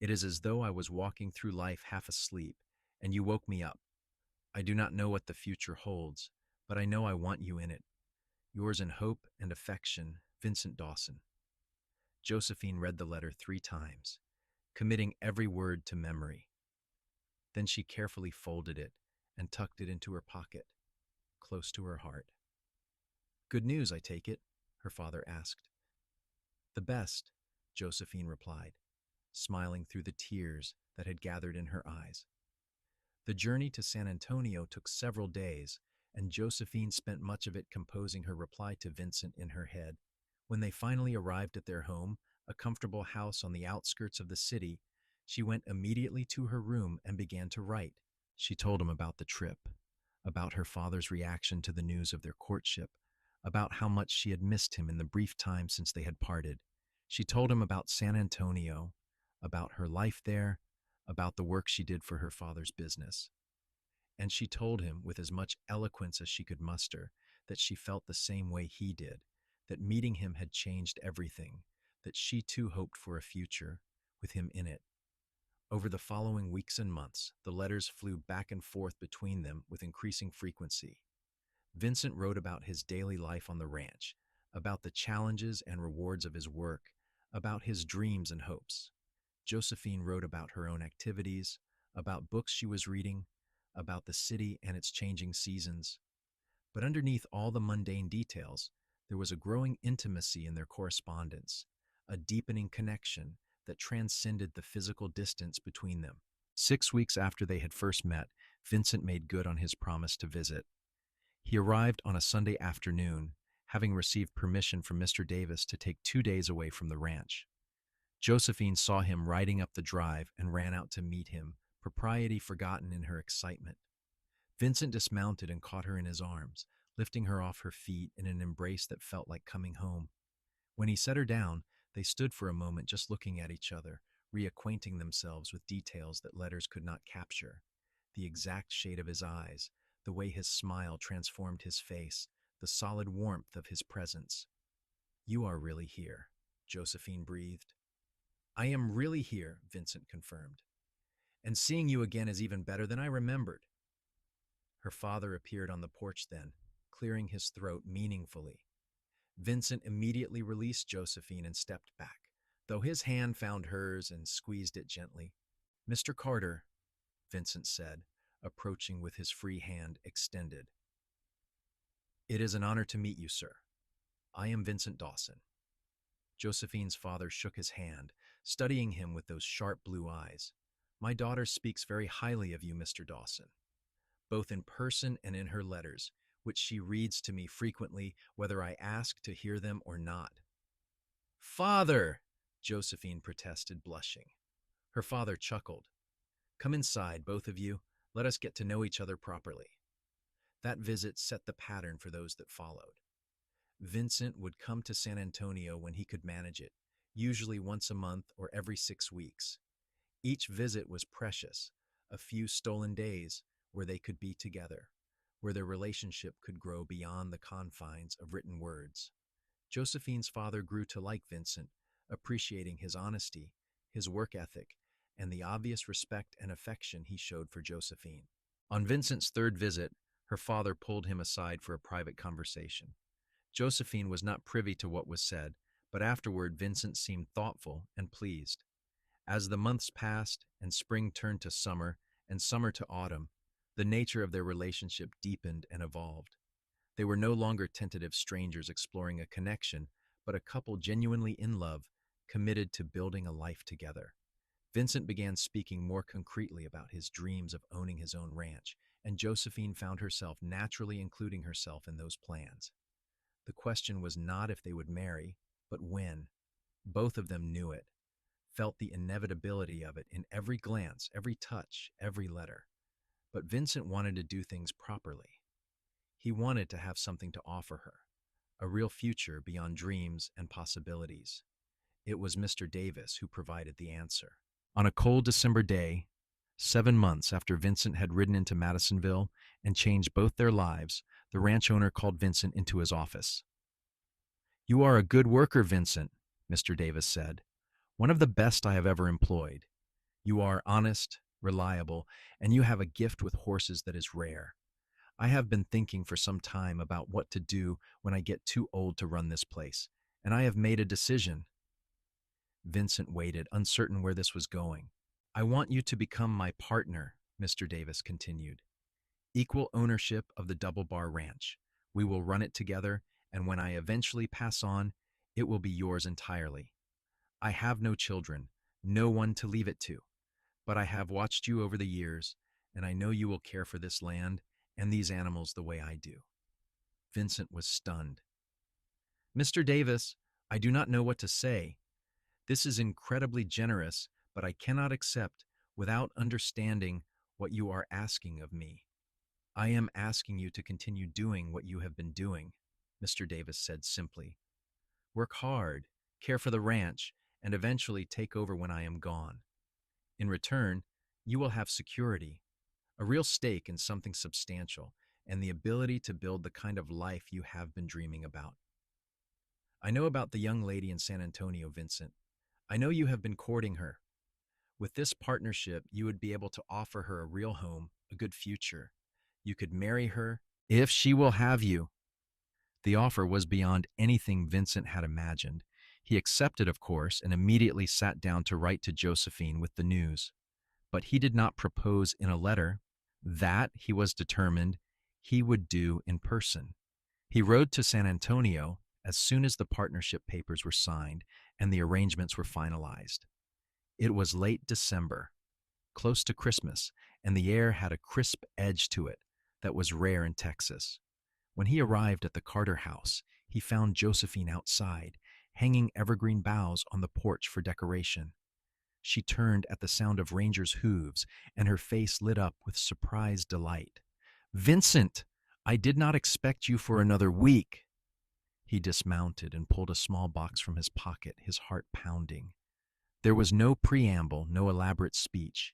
It is as though I was walking through life half asleep, and you woke me up. I do not know what the future holds, but I know I want you in it. Yours in hope and affection, Vincent Dawson." Josephine read the letter 3 times, committing every word to memory. Then she carefully folded it and tucked it into her pocket, close to her heart. "Good news, I take it?" her father asked. "The best," Josephine replied, smiling through the tears that had gathered in her eyes. The journey to San Antonio took several days, and Josephine spent much of it composing her reply to Vincent in her head. When they finally arrived at their home, a comfortable house on the outskirts of the city, she went immediately to her room and began to write. She told him about the trip, about her father's reaction to the news of their courtship, about how much she had missed him in the brief time since they had parted. She told him about San Antonio, about her life there, about the work she did for her father's business. And she told him, with as much eloquence as she could muster, that she felt the same way he did, that meeting him had changed everything, that she too hoped for a future, with him in it. Over the following weeks and months, the letters flew back and forth between them with increasing frequency. Vincent wrote about his daily life on the ranch, about the challenges and rewards of his work, about his dreams and hopes. Josephine wrote about her own activities, about books she was reading, about the city and its changing seasons. But underneath all the mundane details, there was a growing intimacy in their correspondence, a deepening connection that transcended the physical distance between them. 6 weeks after they had first met, Vincent made good on his promise to visit. He arrived on a Sunday afternoon, having received permission from Mr. Davis to take 2 days away from the ranch. Josephine saw him riding up the drive and ran out to meet him, propriety forgotten in her excitement. Vincent dismounted and caught her in his arms, lifting her off her feet in an embrace that felt like coming home. When he set her down, they stood for a moment just looking at each other, reacquainting themselves with details that letters could not capture. The exact shade of his eyes, the way his smile transformed his face, the solid warmth of his presence. "You are really here," Josephine breathed. "I am really here," Vincent confirmed. "And seeing you again is even better than I remembered." Her father appeared on the porch then, clearing his throat meaningfully. Vincent immediately released Josephine and stepped back, though his hand found hers and squeezed it gently. "Mr. Carter," Vincent said, approaching with his free hand extended. "It is an honor to meet you, sir. I am Vincent Dawson." Josephine's father shook his hand, studying him with those sharp blue eyes. "My daughter speaks very highly of you, Mr. Dawson, both in person and in her letters, which she reads to me frequently, whether I ask to hear them or not." "Father!" Josephine protested, blushing. Her father chuckled. "Come inside, both of you. Let us get to know each other properly." That visit set the pattern for those that followed. Vincent would come to San Antonio when he could manage it, usually once a month or every 6 weeks. Each visit was precious, a few stolen days where they could be together, where their relationship could grow beyond the confines of written words. Josephine's father grew to like Vincent, appreciating his honesty, his work ethic, and the obvious respect and affection he showed for Josephine. On Vincent's third visit, her father pulled him aside for a private conversation. Josephine was not privy to what was said, but afterward Vincent seemed thoughtful and pleased. As the months passed and spring turned to summer and summer to autumn, the nature of their relationship deepened and evolved. They were no longer tentative strangers exploring a connection, but a couple genuinely in love, committed to building a life together. Vincent began speaking more concretely about his dreams of owning his own ranch, and Josephine found herself naturally including herself in those plans. The question was not if they would marry, but when. Both of them knew it, felt the inevitability of it in every glance, every touch, every letter. But Vincent wanted to do things properly. He wanted to have something to offer her, a real future beyond dreams and possibilities. It was Mr. Davis who provided the answer. On a cold December day, 7 months after Vincent had ridden into Madisonville and changed both their lives, the ranch owner called Vincent into his office. "You are a good worker, Vincent," Mr. Davis said. "One of the best I have ever employed. You are honest, reliable, and you have a gift with horses that is rare. I have been thinking for some time about what to do when I get too old to run this place, and I have made a decision." Vincent waited, uncertain where this was going. "I want you to become my partner," Mr. Davis continued. "Equal ownership of the Double Bar Ranch. We will run it together, and when I eventually pass on, it will be yours entirely. I have no children, no one to leave it to, but I have watched you over the years, and I know you will care for this land and these animals the way I do." Vincent was stunned. "Mr. Davis, I do not know what to say. This is incredibly generous, but I cannot accept without understanding what you are asking of me." "I am asking you to continue doing what you have been doing," Mr. Davis said simply. "Work hard, care for the ranch, and eventually take over when I am gone. In return, You will have security, a real stake in something substantial, and the ability to build the kind of life you have been dreaming about. I know about the young lady in San Antonio, Vincent. I know you have been courting her. With this partnership, you would be able to offer her a real home, a good future. You could marry her if she will have you. The offer was beyond anything Vincent had imagined. He accepted, of course, and immediately sat down to write to Josephine with the news. But he did not propose in a letter. That, he was determined, he would do in person. He rode to San Antonio as soon as the partnership papers were signed and the arrangements were finalized. It was late December, close to Christmas, and the air had a crisp edge to it that was rare in Texas. When he arrived at the Carter house, he found Josephine outside, hanging evergreen boughs on the porch for decoration. She turned at the sound of Ranger's hooves, and her face lit up with surprised delight. "Vincent, I did not expect you for another week." He dismounted and pulled a small box from his pocket, his heart pounding. There was no preamble, no elaborate speech.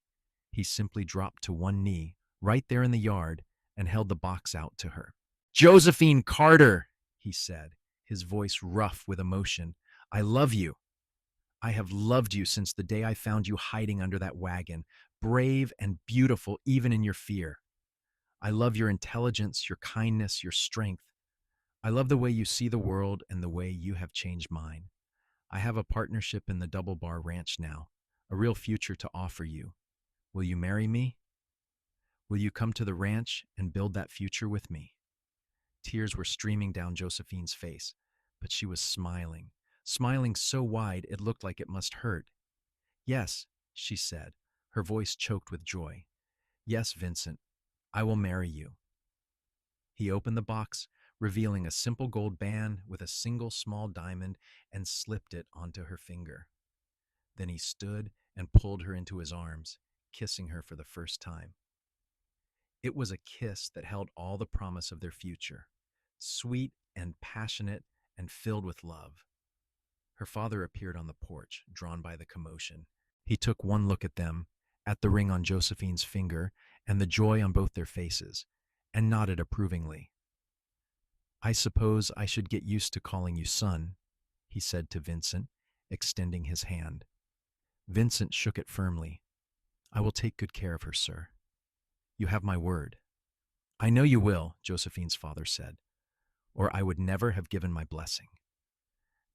He simply dropped to one knee, right there in the yard, and held the box out to her. "Josephine Carter," he said, his voice rough with emotion, "I love you. I have loved you since the day I found you hiding under that wagon, brave and beautiful even in your fear. I love your intelligence, your kindness, your strength. I love the way you see the world and the way you have changed mine. I have a partnership in the Double Bar Ranch now, a real future to offer you. Will you marry me? Will you come to the ranch and build that future with me?" Tears were streaming down Josephine's face, but she was smiling, smiling so wide it looked like it must hurt. "Yes," she said, her voice choked with joy. "Yes, Vincent, I will marry you." He opened the box, revealing a simple gold band with a single small diamond, and slipped it onto her finger. Then he stood and pulled her into his arms, kissing her for the first time. It was a kiss that held all the promise of their future, sweet and passionate and filled with love. Her father appeared on the porch, drawn by the commotion. He took one look at them, at the ring on Josephine's finger and the joy on both their faces, and nodded approvingly. "I suppose I should get used to calling you son," he said to Vincent, extending his hand. Vincent shook it firmly. "I will take good care of her, sir. You have my word." "I know you will," Josephine's father said, "or I would never have given my blessing."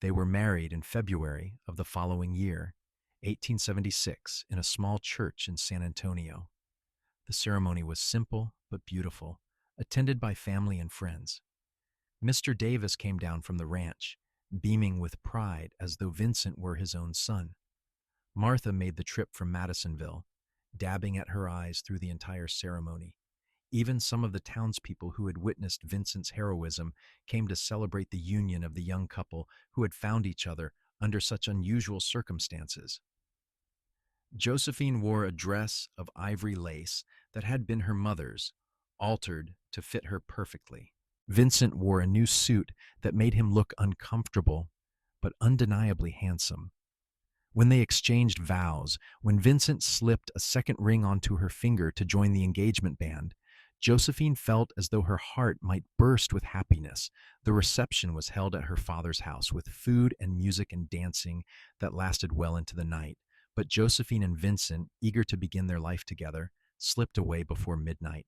They were married in February of the following year, 1876, in a small church in San Antonio. The ceremony was simple but beautiful, attended by family and friends. Mr. Davis came down from the ranch, beaming with pride as though Vincent were his own son. Martha made the trip from Madisonville, dabbing at her eyes through the entire ceremony. Even some of the townspeople who had witnessed Vincent's heroism came to celebrate the union of the young couple who had found each other under such unusual circumstances. Josephine wore a dress of ivory lace that had been her mother's, altered to fit her perfectly. Vincent wore a new suit that made him look uncomfortable, but undeniably handsome. When they exchanged vows, when Vincent slipped a second ring onto her finger to join the engagement band, Josephine felt as though her heart might burst with happiness. The reception was held at her father's house with food and music and dancing that lasted well into the night. But Josephine and Vincent, eager to begin their life together, slipped away before midnight.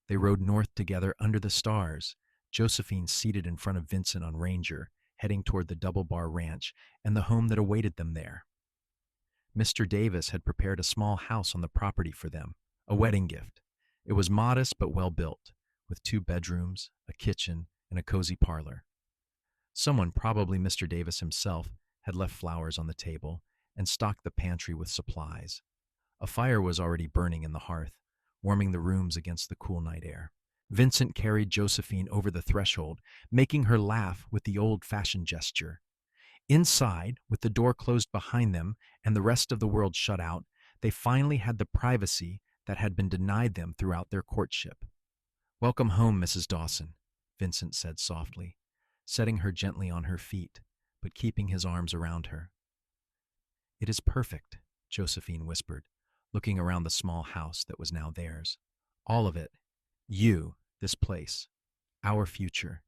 They rode north together under the stars, Josephine seated in front of Vincent on Ranger, heading toward the Double Bar Ranch and the home that awaited them there. Mr. Davis had prepared a small house on the property for them, a wedding gift. It was modest but well built, with 2 bedrooms, a kitchen, and a cozy parlor. Someone, probably Mr. Davis himself, had left flowers on the table and stocked the pantry with supplies. A fire was already burning in the hearth, warming the rooms against the cool night air. Vincent carried Josephine over the threshold, making her laugh with the old-fashioned gesture. Inside, with the door closed behind them and the rest of the world shut out, they finally had the privacy that had been denied them throughout their courtship. "Welcome home, Mrs. Dawson," Vincent said softly, setting her gently on her feet, but keeping his arms around her. "It is perfect," Josephine whispered, looking around the small house that was now theirs. All of it. You, this place, our future.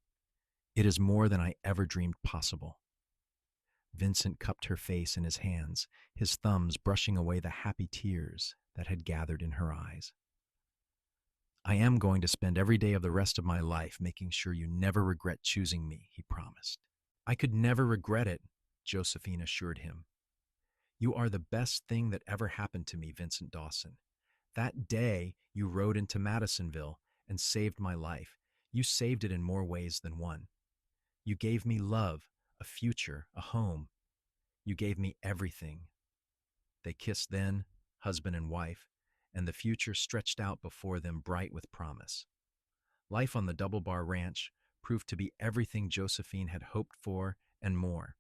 It is more than I ever dreamed possible. Vincent cupped her face in his hands, his thumbs brushing away the happy tears that had gathered in her eyes. I am going to spend every day of the rest of my life making sure you never regret choosing me, he promised. I could never regret it, Josephine assured him. You are the best thing that ever happened to me, Vincent Dawson. That day you rode into Madisonville and saved my life. You saved it in more ways than one. You gave me love, a future, a home. You gave me everything. They kissed then, husband and wife, and the future stretched out before them bright with promise. Life on the Double Bar Ranch proved to be everything Josephine had hoped for and more.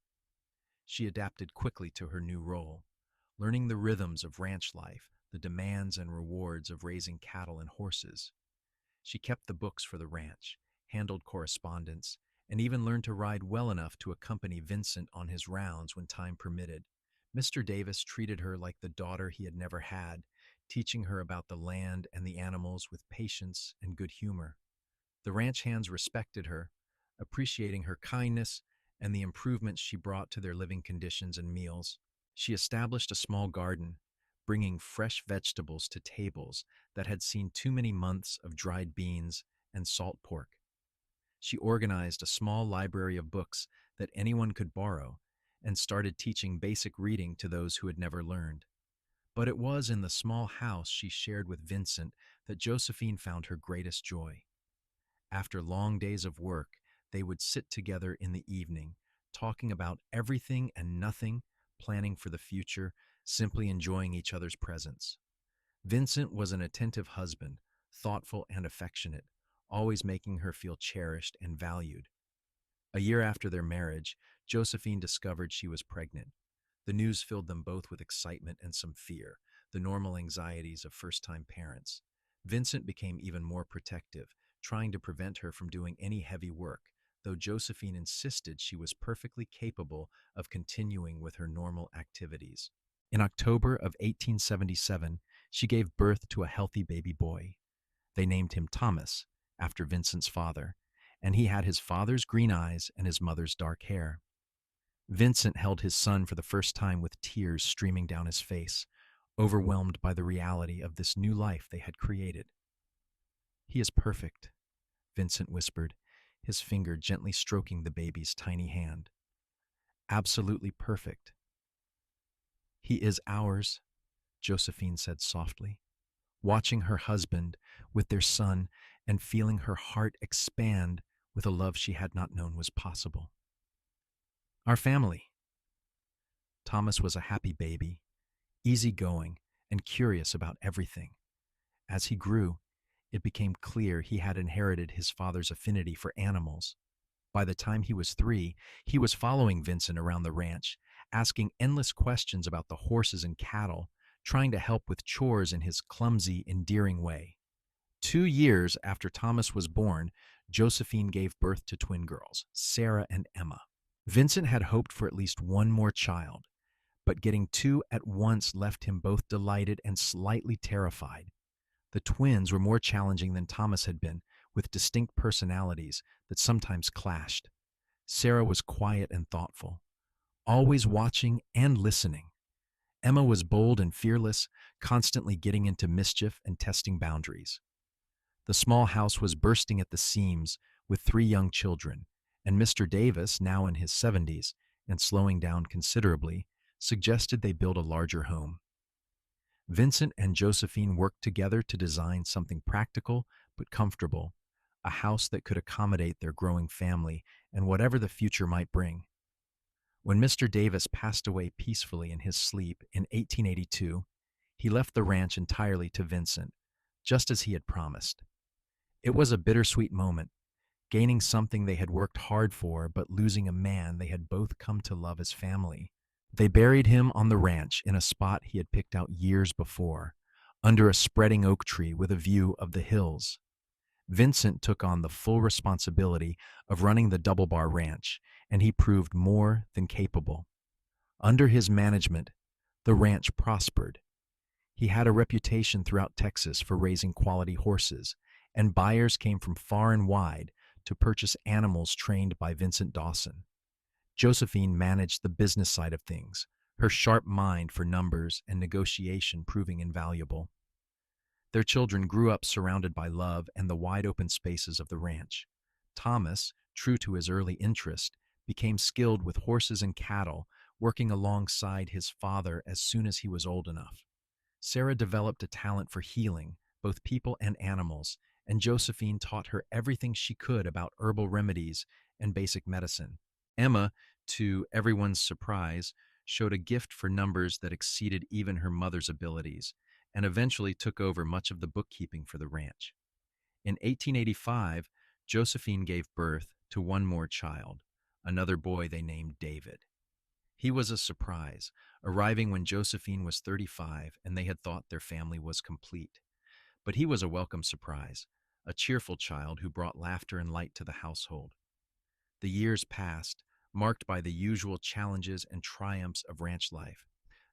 She adapted quickly to her new role, learning the rhythms of ranch life, the demands and rewards of raising cattle and horses. She kept the books for the ranch, handled correspondence, and even learned to ride well enough to accompany Vincent on his rounds when time permitted. Mr. Davis treated her like the daughter he had never had, teaching her about the land and the animals with patience and good humor. The ranch hands respected her, appreciating her kindness and the improvements she brought to their living conditions and meals. She established a small garden, bringing fresh vegetables to tables that had seen too many months of dried beans and salt pork. She organized a small library of books that anyone could borrow and started teaching basic reading to those who had never learned. But it was in the small house she shared with Vincent that Josephine found her greatest joy. After long days of work, they would sit together in the evening, talking about everything and nothing, planning for the future, simply enjoying each other's presence. Vincent was an attentive husband, thoughtful and affectionate, always making her feel cherished and valued. A year after their marriage, Josephine discovered she was pregnant. The news filled them both with excitement and some fear, the normal anxieties of first-time parents. Vincent became even more protective, trying to prevent her from doing any heavy work, though Josephine insisted she was perfectly capable of continuing with her normal activities. In October of 1877, she gave birth to a healthy baby boy. They named him Thomas, after Vincent's father, and he had his father's green eyes and his mother's dark hair. Vincent held his son for the first time with tears streaming down his face, overwhelmed by the reality of this new life they had created. "He is perfect," Vincent whispered, his finger gently stroking the baby's tiny hand. "Absolutely perfect." "He is ours," Josephine said softly, watching her husband with their son and feeling her heart expand with a love she had not known was possible. "Our family." Thomas was a happy baby, easygoing and curious about everything. As he grew, it became clear he had inherited his father's affinity for animals. By the time he was 3, he was following Vincent around the ranch, asking endless questions about the horses and cattle, trying to help with chores in his clumsy, endearing way. 2 years after Thomas was born, Josephine gave birth to twin girls, Sarah and Emma. Vincent had hoped for at least one more child, but getting 2 at once left him both delighted and slightly terrified. The twins were more challenging than Thomas had been, with distinct personalities that sometimes clashed. Sarah was quiet and thoughtful, always watching and listening. Emma was bold and fearless, constantly getting into mischief and testing boundaries. The small house was bursting at the seams with 3 young children, and Mr. Davis, now in his 70s and slowing down considerably, suggested they build a larger home. Vincent and Josephine worked together to design something practical but comfortable, a house that could accommodate their growing family and whatever the future might bring. When Mr. Davis passed away peacefully in his sleep in 1882, he left the ranch entirely to Vincent, just as he had promised. It was a bittersweet moment, gaining something they had worked hard for, but losing a man they had both come to love as family. They buried him on the ranch in a spot he had picked out years before, under a spreading oak tree with a view of the hills. Vincent took on the full responsibility of running the Double Bar Ranch, and he proved more than capable. Under his management, the ranch prospered. He had a reputation throughout Texas for raising quality horses, and buyers came from far and wide to purchase animals trained by Vincent Dawson. Josephine managed the business side of things, her sharp mind for numbers and negotiation proving invaluable. Their children grew up surrounded by love and the wide open spaces of the ranch. Thomas, true to his early interest, became skilled with horses and cattle, working alongside his father as soon as he was old enough. Sarah developed a talent for healing, both people and animals, and Josephine taught her everything she could about herbal remedies and basic medicine. Emma, to everyone's surprise, showed a gift for numbers that exceeded even her mother's abilities, and eventually took over much of the bookkeeping for the ranch. In 1885, Josephine gave birth to one more child, another boy they named David. He was a surprise, arriving when Josephine was 35 and they had thought their family was complete. But he was a welcome surprise, a cheerful child who brought laughter and light to the household. The years passed, marked by the usual challenges and triumphs of ranch life.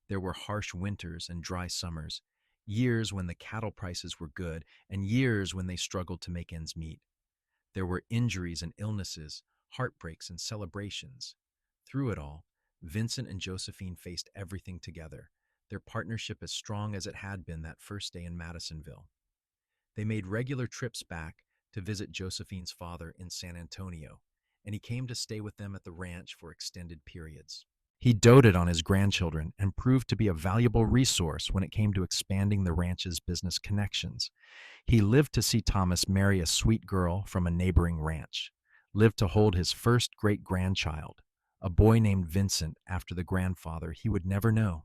There were harsh winters and dry summers, years when the cattle prices were good, and years when they struggled to make ends meet. There were injuries and illnesses, heartbreaks and celebrations. Through it all, Vincent and Josephine faced everything together, their partnership as strong as it had been that first day in Madisonville. They made regular trips back to visit Josephine's father in San Antonio, and he came to stay with them at the ranch for extended periods. He doted on his grandchildren and proved to be a valuable resource when it came to expanding the ranch's business connections. He lived to see Thomas marry a sweet girl from a neighboring ranch, lived to hold his first great-grandchild, a boy named Vincent after the grandfather he would never know.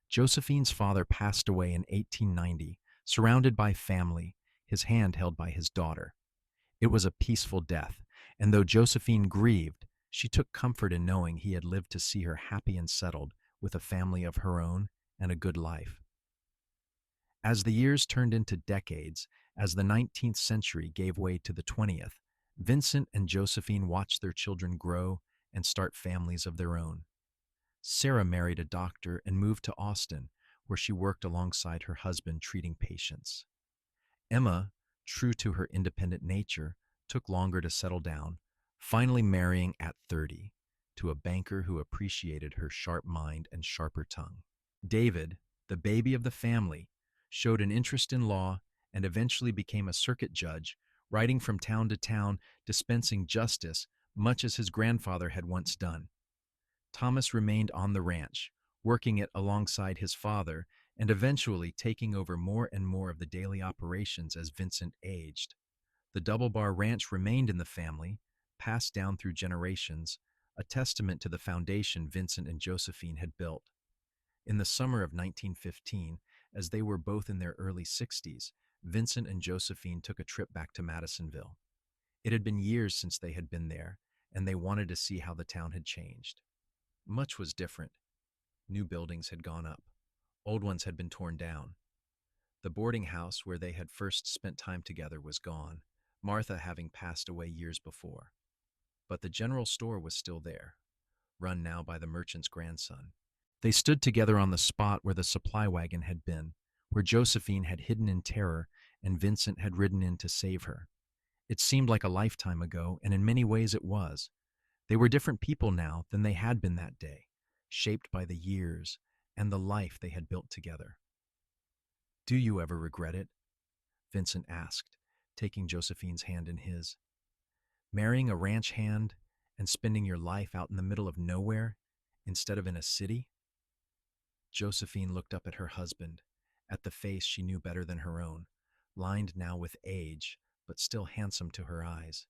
Josephine's father passed away in 1890, surrounded by family, his hand held by his daughter. It was a peaceful death, and though Josephine grieved, she took comfort in knowing he had lived to see her happy and settled with a family of her own and a good life. As the years turned into decades, as the 19th century gave way to the 20th, Vincent and Josephine watched their children grow and start families of their own. Sarah married a doctor and moved to Austin, where she worked alongside her husband treating patients. Emma, true to her independent nature, took longer to settle down, finally marrying at 30 to a banker who appreciated her sharp mind and sharper tongue. David, the baby of the family, showed an interest in law and eventually became a circuit judge, riding from town to town, dispensing justice, much as his grandfather had once done. Thomas remained on the ranch, working it alongside his father and eventually taking over more and more of the daily operations as Vincent aged. The Double Bar Ranch remained in the family, passed down through generations, a testament to the foundation Vincent and Josephine had built. In the summer of 1915, as they were both in their early 60s, Vincent and Josephine took a trip back to Madisonville. It had been years since they had been there, and they wanted to see how the town had changed. Much was different. New buildings had gone up. Old ones had been torn down. The boarding house where they had first spent time together was gone, Martha having passed away years before. But the general store was still there, run now by the merchant's grandson. They stood together on the spot where the supply wagon had been, where Josephine had hidden in terror and Vincent had ridden in to save her. It seemed like a lifetime ago, and in many ways it was. They were different people now than they had been that day, shaped by the years and the life they had built together. "Do you ever regret it?" Vincent asked, taking Josephine's hand in his. "Marrying a ranch hand and spending your life out in the middle of nowhere instead of in a city?" Josephine looked up at her husband, at the face she knew better than her own, lined now with age, but still handsome to her eyes.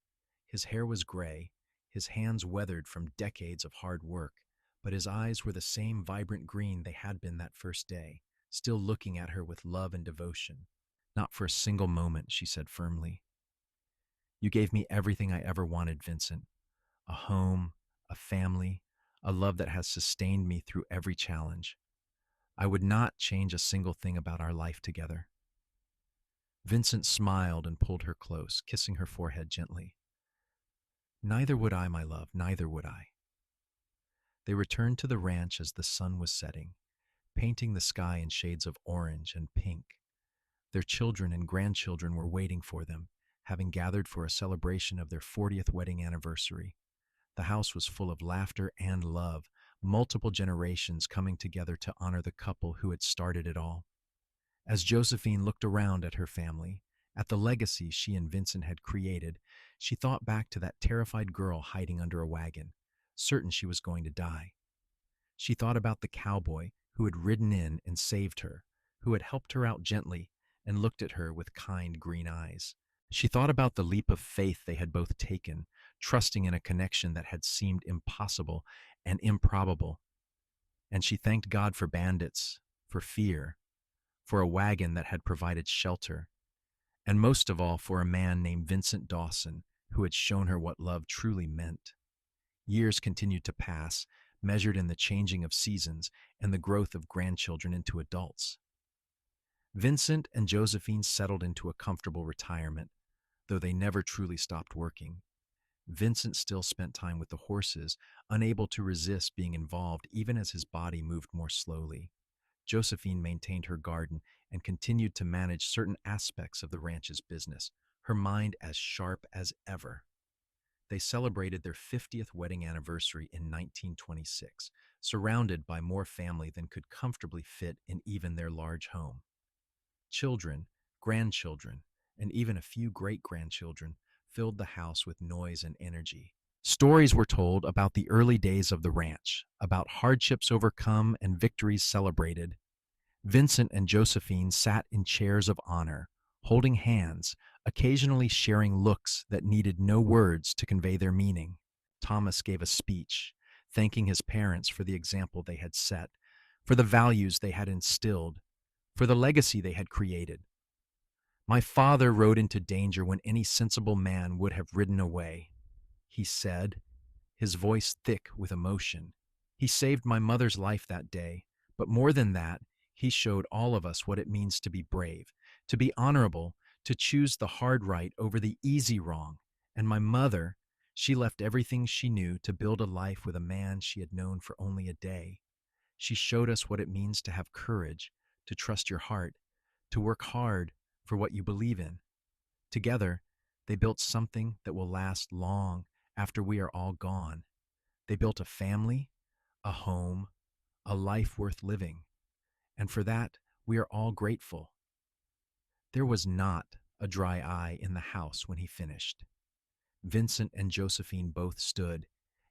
His hair was gray, his hands weathered from decades of hard work, but his eyes were the same vibrant green they had been that first day, still looking at her with love and devotion. "Not for a single moment," she said firmly. "You gave me everything I ever wanted, Vincent. A home, a family, a love that has sustained me through every challenge. I would not change a single thing about our life together." Vincent smiled and pulled her close, kissing her forehead gently. "Neither would I, my love, neither would I." They returned to the ranch as the sun was setting. painting the sky in shades of orange and pink. Their children and grandchildren were waiting for them, having gathered for a celebration of their 40th wedding anniversary. The house was full of laughter and love, multiple generations coming together to honor the couple who had started it all. As Josephine looked around at her family, at the legacy she and Vincent had created, she thought back to that terrified girl hiding under a wagon, certain she was going to die. She thought about the cowboy who had ridden in and saved her, who had helped her out gently and looked at her with kind green eyes. She thought about the leap of faith they had both taken, trusting in a connection that had seemed impossible and improbable. And she thanked God for bandits, for fear, for a wagon that had provided shelter, and most of all for a man named Vincent Dawson who had shown her what love truly meant. Years continued to pass, measured in the changing of seasons and the growth of grandchildren into adults. Vincent and Josephine settled into a comfortable retirement, though they never truly stopped working. Vincent still spent time with the horses, unable to resist being involved even as his body moved more slowly. Josephine maintained her garden and continued to manage certain aspects of the ranch's business, her mind as sharp as ever. They celebrated their 50th wedding anniversary in 1926, surrounded by more family than could comfortably fit in even their large home. Children, grandchildren, and even a few great-grandchildren filled the house with noise and energy. Stories were told about the early days of the ranch, about hardships overcome and victories celebrated. Vincent and Josephine sat in chairs of honor, holding hands, occasionally sharing looks that needed no words to convey their meaning. Thomas gave a speech, thanking his parents for the example they had set, for the values they had instilled, for the legacy they had created. "My father rode into danger when any sensible man would have ridden away," he said, his voice thick with emotion. "He saved my mother's life that day, but more than that, he showed all of us what it means to be brave, to be honorable, to choose the hard right over the easy wrong. And my mother, she left everything she knew to build a life with a man she had known for only a day. She showed us what it means to have courage, to trust your heart, to work hard for what you believe in. Together, they built something that will last long after we are all gone. They built a family, a home, a life worth living. And for that, we are all grateful." There was not a dry eye in the house when he finished. Vincent and Josephine both stood,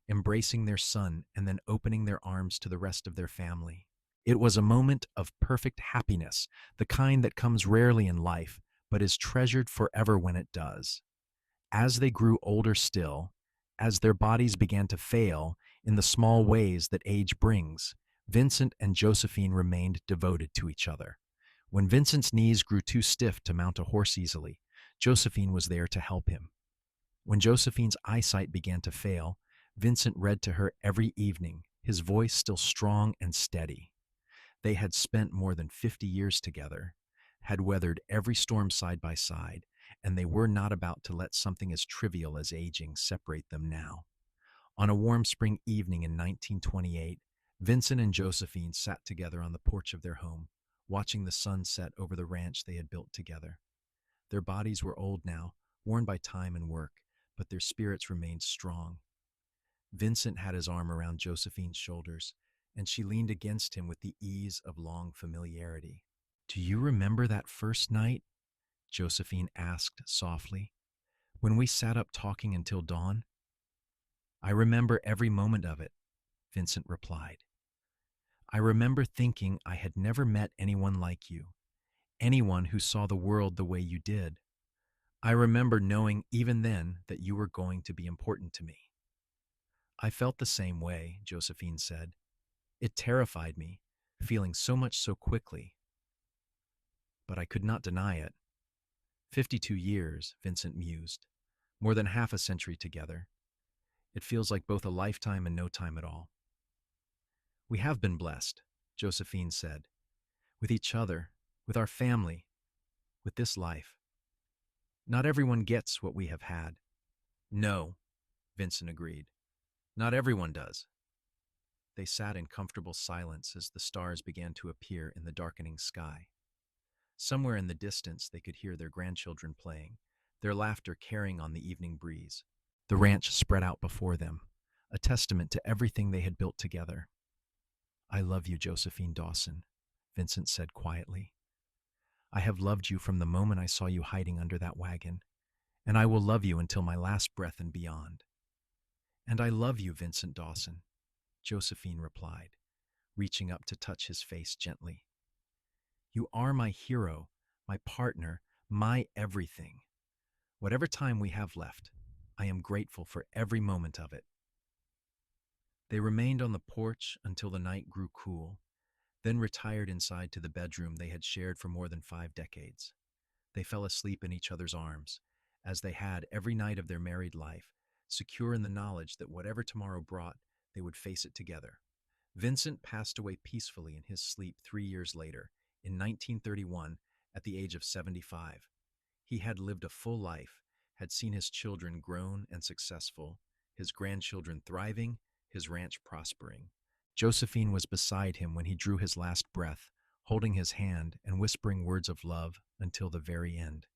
embracing their son and then opening their arms to the rest of their family. It was a moment of perfect happiness, the kind that comes rarely in life, but is treasured forever when it does. As they grew older still, as their bodies began to fail in the small ways that age brings, Vincent and Josephine remained devoted to each other. When Vincent's knees grew too stiff to mount a horse easily, Josephine was there to help him. When Josephine's eyesight began to fail, Vincent read to her every evening, his voice still strong and steady. They had spent more than 50 years together, had weathered every storm side by side, and they were not about to let something as trivial as aging separate them now. On a warm spring evening in 1928, Vincent and Josephine sat together on the porch of their home, watching the sun set over the ranch they had built together. Their bodies were old now, worn by time and work, but their spirits remained strong. Vincent had his arm around Josephine's shoulders, and she leaned against him with the ease of long familiarity. "Do you remember that first night?" Josephine asked softly, "when we sat up talking until dawn?" "I remember every moment of it," Vincent replied. "I remember thinking I had never met anyone like you, anyone who saw the world the way you did. I remember knowing even then that you were going to be important to me." "I felt the same way," Josephine said. "It terrified me, feeling so much so quickly. But I could not deny it. 52 years, Vincent mused. More than half a century together. It feels like both a lifetime and no time at all." "We have been blessed," Josephine said. "With each other, with our family, with this life. Not everyone gets what we have had." "No," Vincent agreed. "Not everyone does. They sat in comfortable silence as the stars began to appear in the darkening sky. Somewhere in the distance, they could hear their grandchildren playing, their laughter carrying on the evening breeze. The ranch spread out before them, a testament to everything they had built together. I love you, Josephine Dawson, Vincent said quietly. I have loved you from the moment I saw you hiding under that wagon, and I will love you until my last breath and beyond. And I love you, Vincent Dawson, Josephine replied, reaching up to touch his face gently. You are my hero, my partner, my everything. Whatever time we have left, I am grateful for every moment of it. They remained on the porch until the night grew cool, then retired inside to the bedroom they had shared for more than 5 decades. They fell asleep in each other's arms, as they had every night of their married life, secure in the knowledge that whatever tomorrow brought, they would face it together. Vincent passed away peacefully in his sleep 3 years later, in 1931, at the age of 75. He had lived a full life, had seen his children grown and successful, his grandchildren thriving, his ranch prospering. Josephine was beside him when he drew his last breath, holding his hand and whispering words of love until the very end.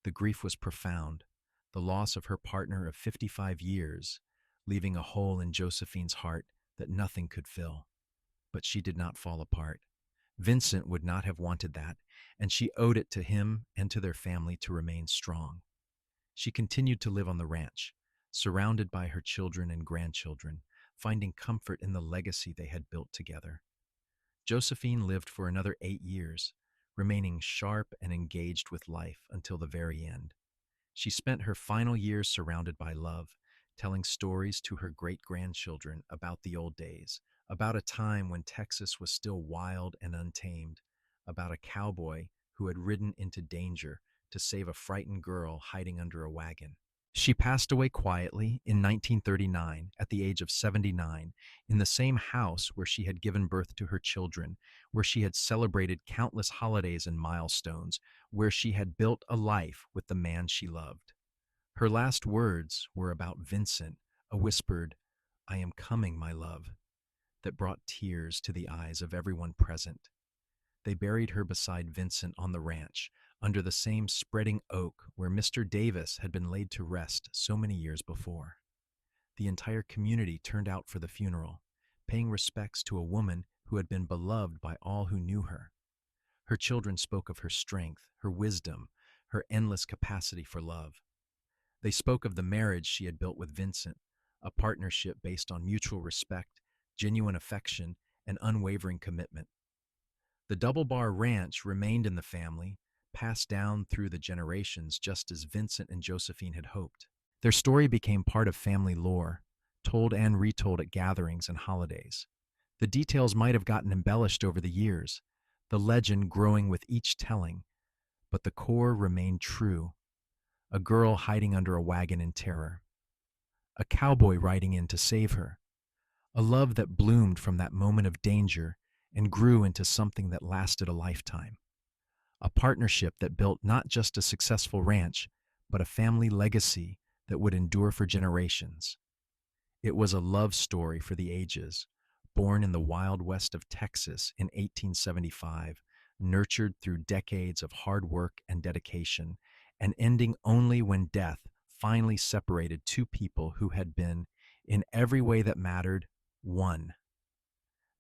The grief was profound, the loss of her partner of 55 years, leaving a hole in Josephine's heart that nothing could fill. But she did not fall apart. Vincent would not have wanted that, and she owed it to him and to their family to remain strong. She continued to live on the ranch, surrounded by her children and grandchildren, finding comfort in the legacy they had built together. Josephine lived for another 8 years, remaining sharp and engaged with life until the very end. She spent her final years surrounded by love, telling stories to her great-grandchildren about the old days, about a time when Texas was still wild and untamed, about a cowboy who had ridden into danger to save a frightened girl hiding under a wagon. She passed away quietly in 1939 at the age of 79 in the same house where she had given birth to her children, where she had celebrated countless holidays and milestones, where she had built a life with the man she loved. Her last words were about Vincent, a whispered, "I am coming, my love," that brought tears to the eyes of everyone present. They buried her beside Vincent on the ranch, under the same spreading oak where Mr. Davis had been laid to rest so many years before. The entire community turned out for the funeral, paying respects to a woman who had been beloved by all who knew her. Her children spoke of her strength, her wisdom, her endless capacity for love. They spoke of the marriage she had built with Vincent, a partnership based on mutual respect, genuine affection, and unwavering commitment. The Double Bar Ranch remained in the family, passed down through the generations just as Vincent and Josephine had hoped. Their story became part of family lore, told and retold at gatherings and holidays. The details might have gotten embellished over the years, the legend growing with each telling, but the core remained true. A girl hiding under a wagon in terror. A cowboy riding in to save her. A love that bloomed from that moment of danger and grew into something that lasted a lifetime. A partnership that built not just a successful ranch, but a family legacy that would endure for generations. It was a love story for the ages, born in the wild west of Texas in 1875, nurtured through decades of hard work and dedication, and ending only when death finally separated two people who had been, in every way that mattered, one.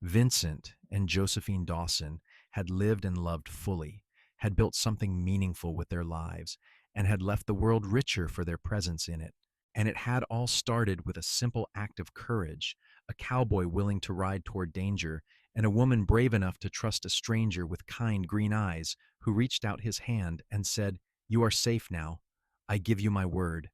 Vincent and Josephine Dawson had lived and loved fully, had built something meaningful with their lives, and had left the world richer for their presence in it. And it had all started with a simple act of courage, a cowboy willing to ride toward danger, and a woman brave enough to trust a stranger with kind green eyes who reached out his hand and said, "You are safe now. I give you my word."